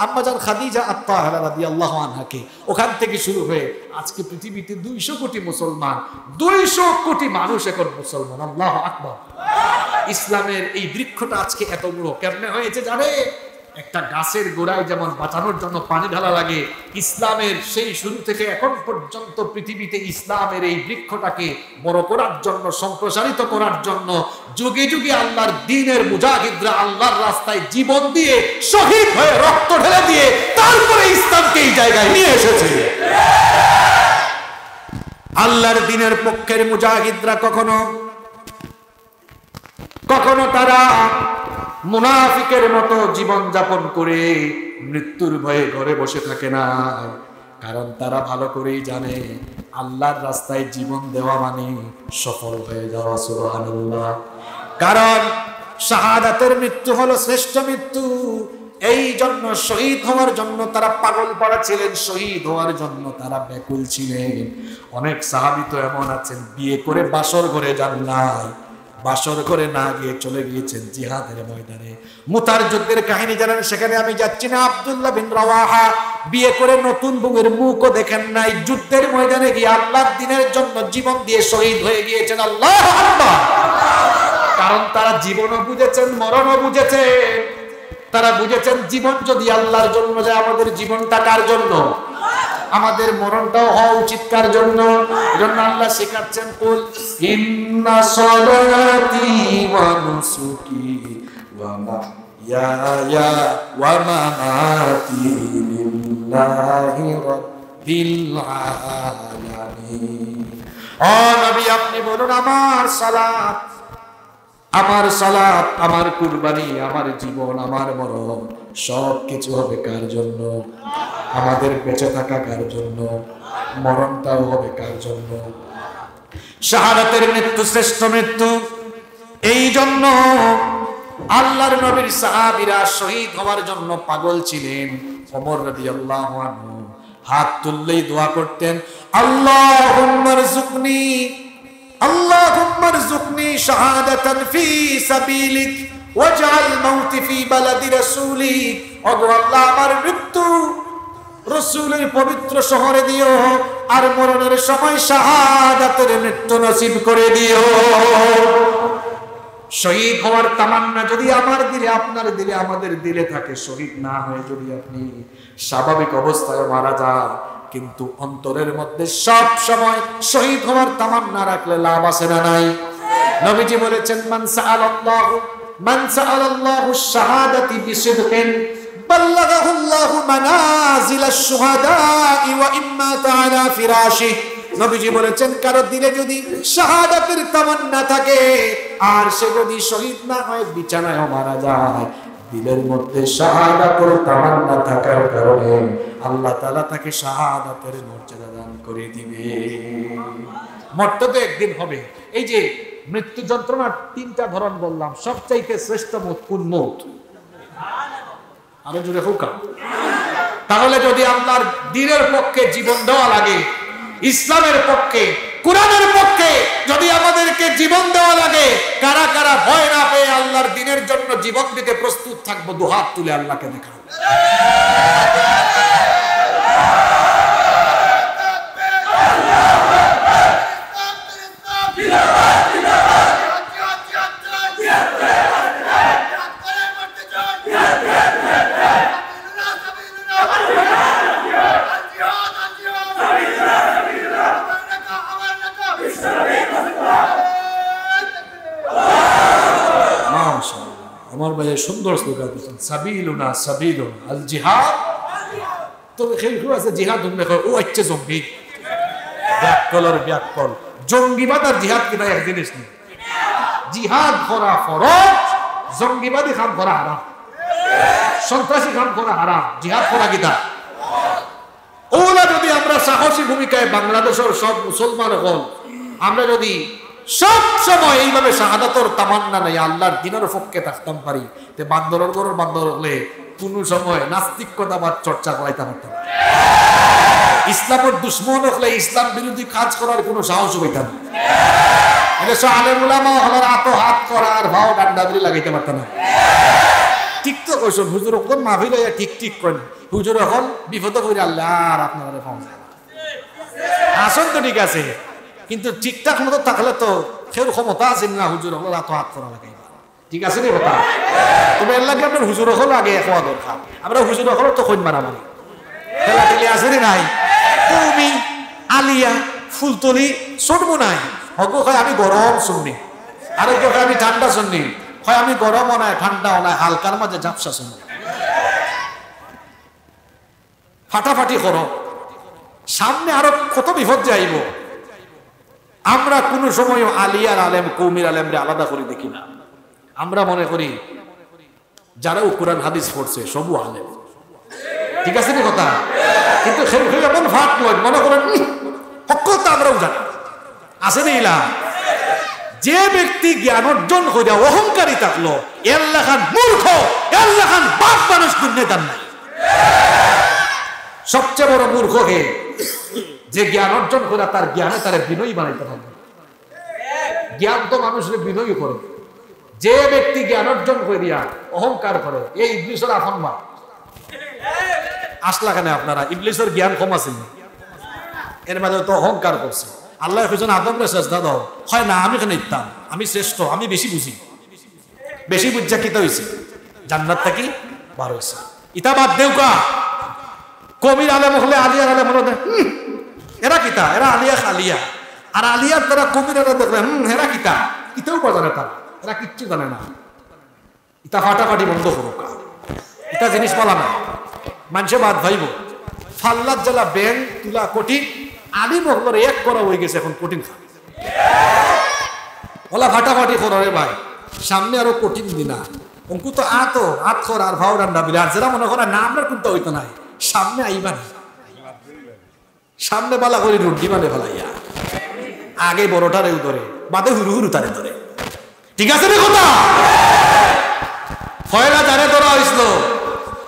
আম্মাজান খাদিজা আত-তাহরা রাদিয়াল্লাহু আনহাকে। ওখান থেকে শুরু হয়ে আজকে পৃথিবীতে 200 কোটি মুসলমান, 200 কোটি মানুষ এখন মুসলমান। আল্লাহু আকবার। ইসলামের এই বৃক্ষটা আজকে এত বড় কেমনে হয়েছে জানে? একটা গাছের গোড়ায় যেমন বাঁচানোর জন্য পানি ঢালা লাগে, ইসলামের সেই শুরু থেকে এখন পর্যন্ত পৃথিবীতে ইসলামের এই বৃক্ষটাকে বড় করার জন্য, সম্প্রসারিত করার জন্য যুগে যুগে আল্লাহর দ্বীনের মুজাহিদরা আল্লাহর রাস্তায় জীবন দিয়ে শহীদ হয়ে রক্ত ঢেলে দিয়ে তারপরে ইসলামকে এই জায়গায় নিয়ে এসেছে। আল্লাহর দ্বীনের পক্ষের মুজাহিদরা কখনো কখনো তারা মুনাফিকের মতো জীবন যাপন করে মৃত্যুর ভয়ে ঘরে বসে থাকে না। কারণ তারা ভালো করেই জানে আল্লাহর রাস্তায় জীবন দেওয়া মানে সফল হয়ে যাওয়া। সুবহানাল্লাহ। কারণ শাহাদাতের মৃত্যু হলো শ্রেষ্ঠ মৃত্যু। এই জন্য শহীদ হওয়ার জন্য তারা পাগল পড়া ছিলেন, শহীদ হওয়ার জন্য তারা ব্যাকুল ছিলেন। অনেক সাহাবী তো এমন আছেন বিয়ে করে বাসর ঘরে যান নাই, বাসর করে না গিয়ে চলে গিয়েছেন জিহাদের ময়দানে। মুতার যুদ্ধের কাহিনী জানেন, সেখানে আমি যাচ্ছি না। আব্দুল্লাহ বিন রাওয়াহা বিয়ে করে নতুন বউয়ের মুখও দেখেন নাই, যুদ্ধের ময়দানে গিয়ে আল্লাহর দ্বীনের জন্য জীবন দিয়ে শহীদ হয়ে গিয়েছেন। আল্লাহু আকবার। কারণ তারা জীবনও বুঝেছেন, মরণও বুঝেছেন। তারা বুঝেছেন জীবন যদি আল্লাহর জন্য যায়, আমাদের জীবনটা কার জন্য? আমাদের মরণটাও হওয়া উচিত কার জন্য? এজন্য আল্লাহ শেখাচ্ছেন, কুল ইন্না সলাতি ওয়া নুসুকি ওয়া মাহইয়ায়া ওয়া মামাতি লিল্লাহি রাব্বিল আলামিন। ও নবী, আপনি বলুন আমার সালাত, আমার কুরবানি, আমার জীবন, আমার মরণ সব কিছু হবে কার জন্য? আমাদের বেঁচে থাকা কার জন্য? মরণটাও হবে কার জন্য? শাহাদাতের মৃত্যু শ্রেষ্ঠ মৃত্যু। এই জন্য আল্লাহর নবীর সাহাবীরা শহীদ হওয়ার জন্য পাগল ছিলেন। ওমর রাদিয়াল্লাহু আনহু হাত তুললেই দোয়া করতেন, আল্লাহুম্মা রযুকনি, আল্লাহুম্মা রযুকনি শাহাদাতান ফি সাবিলিক ওয়াজআল মাউতি ফি বালাদি রাসূলিক। ওগো আল্লাহ, আমার মৃত্যু রাসূলের পবিত্র শহরে দিও, আর মরণের সময় শাহাদাতের মৃত্যু নসিব করে দিও। শহীদ হওয়ার তামান্না যদি আমার দিলে, আপনার দিলে, আমাদের দিলে থাকে, শহীদ না হয়ে যদি আপনি স্বাভাবিক অবস্থায় মারা যান, কিন্তু অন্তরের মধ্যে সব সময় শহীদ হওয়ার তামান্না রাখলে লাভ আছে না নাই? নবীজি বলেছেন, মান সাআলাল্লাহু শাহাদাতি বিসিদকিন বাল্লাগাহু আল্লাহু মানাজিলাশ শুহাদা'i ওয়া ইম্মা তাআলা ফিরাশিহি। নবীজি বলেছেন, কারো দিলে যদি শাহাদাতের তামান্না থাকে আর সে যদি শহীদ না হয়, বিছানায় মারা যায়, দিলের মধ্যে শাহাদাতের তামান্না থাকার কারণে আল্লাহ তাআলা তাকে শাহাদাতের মর্যাদা দান করে দিবে। মরতে তো একদিন হবে। এই যে মৃত্যু যন্ত্রণার তিনটা ধরন বললাম, সবচাইতে শ্রেষ্ঠ মত কোন মত? আরো জোরে হোক। তাহলে যদি আল্লাহর দ্বীনের পক্ষে জীবন দেওয়া লাগে, ইসলামের পক্ষে, কোরআনের পক্ষে যদি আমাদেরকে জীবন দেওয়া লাগে, কারা কারা ভয় না পেয়ে আল্লাহর দ্বীনের জন্য জীবন দিতে প্রস্তুত থাকবো? দুহাত তুলে আল্লাহকে দেখাবো। আমার ভাই সুন্দর স্লোগান দিচ্ছেন, সাবিলুনা সাবিলুন আল জিহাদ। তো খেলখু আছে জিহাদ ও আচ্ছা জঙ্গি ব্যাককলর ব্যাককল, জঙ্গিবাদ আর জিহাদ কিনা এক জিনিস নেই। জিহাদ করা ফরজ, জঙ্গিবাদী কাম করা হারাম, সন্ত্রাসী কাম করা হারাম, জিহাদ করা কিনা। ওলা যদি আমরা সাহসী ভূমিকায় বাংলাদেশের সব মুসলমান হল, আমরা যদি সব সময় এইভাবে শাহাদাতর তামান্না নাই আল্লাহর দ্বীনের পক্ষে থাকতাম পারি, তে বান্দরের গরুর বান্দর হলে কোন সময় নাস্তিকতাবাদ চর্চা করাইতে পারতাম। ইসলামের দুশ্মন হলে ইসলাম বিরোধী কাজ করার কোনো সাহস হইতাম না। এটা আলেম উলামা হলার হাত করা আর ভাও ডান্ডা দিয়ে লাগাইতে পারতাম না। ঠিক তো কইছো, হুজুর কোন মাহফিল হইয়া ঠিক ঠিক করেন, হুজুর এখন বিপদ করে আল্লাহ আর আপনারা পাওয়া যায় আসন তো ঠিক আছে, কিন্তু ঠিকঠাক মতো থাকলে তো সের ক্ষমতা আছে না হুজুর হল এত হাত করা লাগে, ঠিক আছে নি কথা? তবে এর লাগে আপনার হুজুর হল আগে খাওয়া দরকার। আমরা হুজুর হল তো খোঁজ মারামারি খেলাটেলি আছে নি নাই? তুমি আলিয়া ফুলতলি শুনবো নাই, হক হয় আমি গরম শুননি, আরেক হয় আমি ঠান্ডা শুননি, হয় আমি গরমও নাই ঠান্ডাও নাই, হালকার মাঝে ঝাপসা শুননি। ফাটাফাটি করো, সামনে আরো কত বিপদ যাইব। আমরা কোন সময় আলিয়ার আলেম কৌমির আলেমরে আলাদা করে দেখি না। আমরা মনে করি যারাও কোরআন হাদিস পড়ছে সবু আলেম, ঠিক আছে না কথা? কিন্তু এমন ফাট নয়, মনে করেন সকলটা আমরাও জানি আছে না। ইলা যে ব্যক্তি জ্ঞান অর্জন করে অহংকারী থাকলো, এর লেখান মূর্খ, এর লেখান বাপ মানুষ দুর্নীতার নাই। সবচেয়ে বড় মূর্খ হে যে জ্ঞান অর্জন করে তার জ্ঞানে তার বিনয়ী বানাইতে পারবে। জ্ঞান তো মানুষের বিনয়ী করে। যে ব্যক্তি জ্ঞান অর্জন করে দিয়া অহংকার করে, এই ইবলিসের আপন মা। আসলা কেন আপনারা? ইবলিসের জ্ঞান কম আছে, এর মাঝে তো অহংকার করছে। আল্লাহ খুঁজছেন আদমরে সেজদা দাও, হয় না আমি কেন ইত্তাম, আমি শ্রেষ্ঠ, আমি বেশি বুঝি। বেশি বুঝা কিতা হয়েছে? জান্নাত থাকি বার হয়েছে। ইতা বাদ দেউকা কবির আলেম হলে আলিয়ার আলেম হলে এরা কিতা, এরা আলিয়া খালিয়া, আর আলিয়ার তারা কবির আলেম দেখলেন এরা কিতা, ইতাও জানে তারা, এরা কিচ্ছু জানে না। ইতা ফাটাফাটি বন্ধ করুক, ইতা জিনিস পালা না, মানুষে বাদ ভাইব। ফাল্লার জ্বালা ব্যাং তুলা কঠিন, আলিম হল এক করা হয়ে গেছে এখন কঠিন খা ওলা ফাটাফাটি করারে ভাই, সামনে আরো কঠিন দিনা। অঙ্কু তো আত কর আর ভাও ডান্ডা বিলে, আর যারা মনে করে না আমরা কিন্তু হইতো নাই, সামনে আইবা না, সামনে বালা করে রুটি মানে ফেলাইয়া আগে বড়টারে ধরে বাদে হুরু হুরু তারে ধরে, ঠিক আছে না কথা? ফয়লা তারে ধরা হয়েছিল,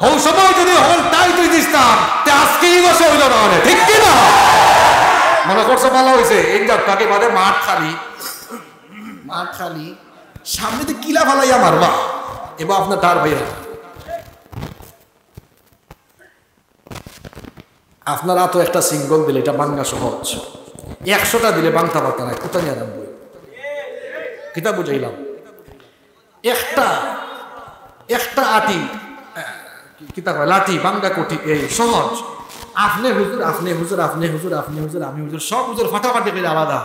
হৌ সময় যদি হল তাই তুই দিস্তাম, আজকেই বসে হইল না, ঠিক কি না? মনে করছো ভালো হয়েছে, এই যাত্রাকে বাদে মাঠ খালি, মাঠ খালি, সামনে তো কিলা ফালাইয়া মারবা, এবার আপনার তার ভাইয়া আপনারা তো একটা সিঙ্গল দিলে এটা বাংলা সহজ, 100টা দিলে বাংলা পাতা নাই, কোথা নিয়ে আরম্ভ কিতা বুঝাইলাম? একটা একটা আটি কিতা কয় লাঠি বাঙ্গা কোটি এই সহজ। আপনি হুজুর আপনি হুজুর আপনি হুজুর আপনি হুজুর আমি হুজুর সব হুজুর ফাটাফাটি করে আলাদা।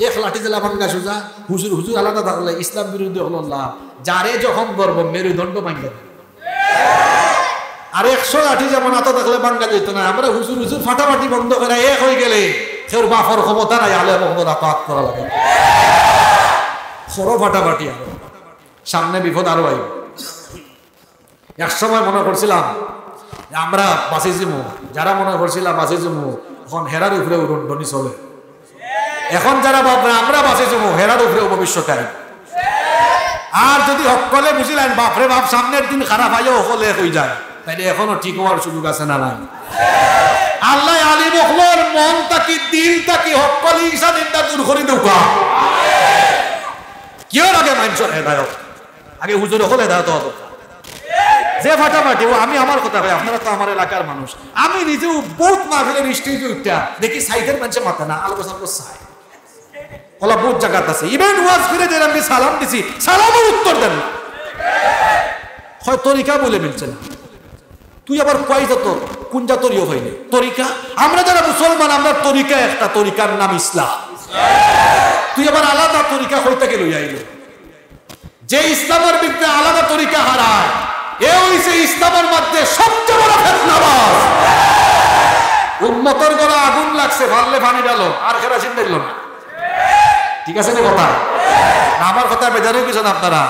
এক লাঠি জেলা বাঙ্গা সোজা হুজুর হুজুর আলাদা থাকলে ইসলাম বিরুদ্ধে হল লাভ। যারে যখন গর্ব মেরুদণ্ড ভাঙ্গা দেবে। আর 100 লাঠি যেমন আত থাকলে বাঙ্গা যেত না। আমরা হুজুর হুজুর ফাটাফাটি বন্ধ করে এক হয়ে গেলে সের বাফর ক্ষমতা নাই আলে বন্ধ আত করা লাগে। সরো ফাটাফাটি আরো সামনে বিপদ আরো আইব। এক সময় মনে করছিলাম আমরা বাঁচি যাবো, যারা মনে করছিলাম বাঁচি যাবো এখন হেরার উপরে উড়নি চলে। এখন যারা ভাবনা আমরা বাঁচি যাবো হেরার উপরে ভবিষ্যৎ আইব। আর যদি সকলে বুঝিলেন বাপরে বাপ সামনের দিন খারাপ আইও সকলে হয়ে যায়, তাইলে এখনো ঠিক হওয়ার সুযোগ আছে না নাই? আল্লাহ আলিম হলোর মন তাকি দিল তাকি সকলে ঈশা নিন্দা দূর করে দেওয়া। কেউ আগে মানুষের হেদায়ত, আগে হুজুর হলে হেদায়ত হতো। যে ফাটাফাটি ও আমি আমার কথা ভাই, আপনারা তো আমার এলাকার মানুষ। আমি নিজেও বহুত মাহফিলের স্টেজে উঠা দেখি সাইডের মানুষের মাথা না আলোচনা চাই ওলা বহুত জায়গাত আছে। ইভেন ওয়াজ করে যে আমি সালাম দিছি সালামের উত্তর দেন না, হয় তরিকা বলে মিলছে না। তুই আবার কয় যত কোন জাতরীয় হয়নি তরিকা। আমরা যারা মুসলমান আমরা তরিকা একটা, তরিকার নাম ইসলাম। তুই আবার আলাদা তরিকা হইতে গেল আইল। যে ইসলামের বিরুদ্ধে আলাদা তরিকা হারায় এ হইছে ইসলামের মধ্যে সবচেয়ে বড় ফিতনাবাজ। উম্মতের গলা আগুন লাগছে ভাললে পানি ডালো আর কেরাসিন দিল না। ঠিক আছে না কথা? আমার কথা বেজারে কিছু না আপনারা।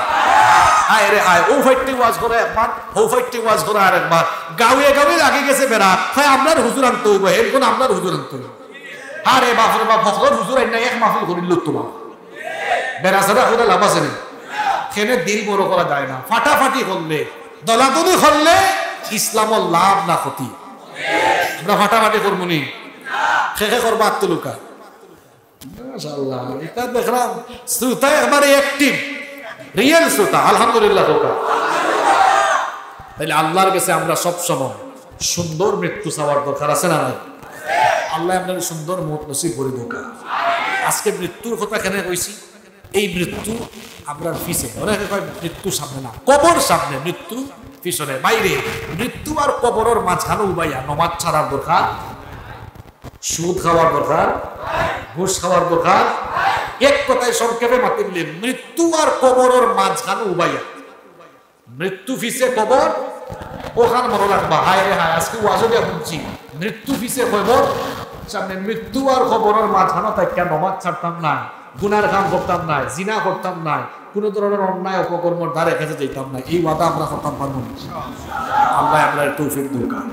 আয় রে আয় ও ফাইটটি ওয়াজ করে একবার, ও ফাইটটি ওয়াজ করে আর একবার। গাঁয়ে গাঁয়ে লাগে গেছে বেড়া হয় আপনার হুজুর আনতে হইব, এরকম আপনার হুজুর আনতে হইব। আরে বাপরে বাপ ফখর হুজুর আইন না এক মাহফিল করিল তোমার বেড়া ছাড়া ওটা লাভ আছে না। খেনে দিল বড় করা যায় না। ফাটাফাটি করলে দলাদলি করলে ইসলামের লাভ না ক্ষতি। আমরা ফাটাফাটি করবো নি খেখে করবো আত্মলুকা। মাশাআল্লাহ এটা দেখলাম শ্রোতা একবারে অ্যাক্টিভ রিয়েল শ্রোতা। আলহামদুলিল্লাহ। তাইলে আল্লাহর কাছে আমরা সব সময় সুন্দর মৃত্যু চাওয়ার দরকার আছে না নাই? আল্লাহ আপনার সুন্দর মত নসিব করে দোকা। আজকে মৃত্যুর কথা কেন কইছি? এই মৃত্যু আপনার পিছে অনেকে কয় মৃত্যু সামনে না, কবর সামনে, মৃত্যু পিছনে বাইরে। মৃত্যু আর কবরের মাঝখানে উবাইয়া নমাজ ছাড়ার দরকার, সুদ খাওয়ার দরকার, ঘুষ খাওয়ার দরকার। এক কথায় সংক্ষেপে মাতি দিলে মৃত্যু আর কবরের মাঝখানে উবাইয়া, মৃত্যু পিছে কবর ওখান মনে রাখবা। হায় রে হায় আজকে ওয়াজও দিয়া শুনছি মৃত্যু পিছে কবর সামনে। মৃত্যু আর কবরের মাঝখানে তাই কেন নমাজ ছাড়তাম না, গুনার কাম করতাম না, জিনা করতাম না, কোন ধরনের অন্যায় অপকর্মর দ্বারে কাছে যেতাম না, এই ওয়াদা আমরা করতাম পারবো না। আল্লাহ আমরা তৌফিক দরকার।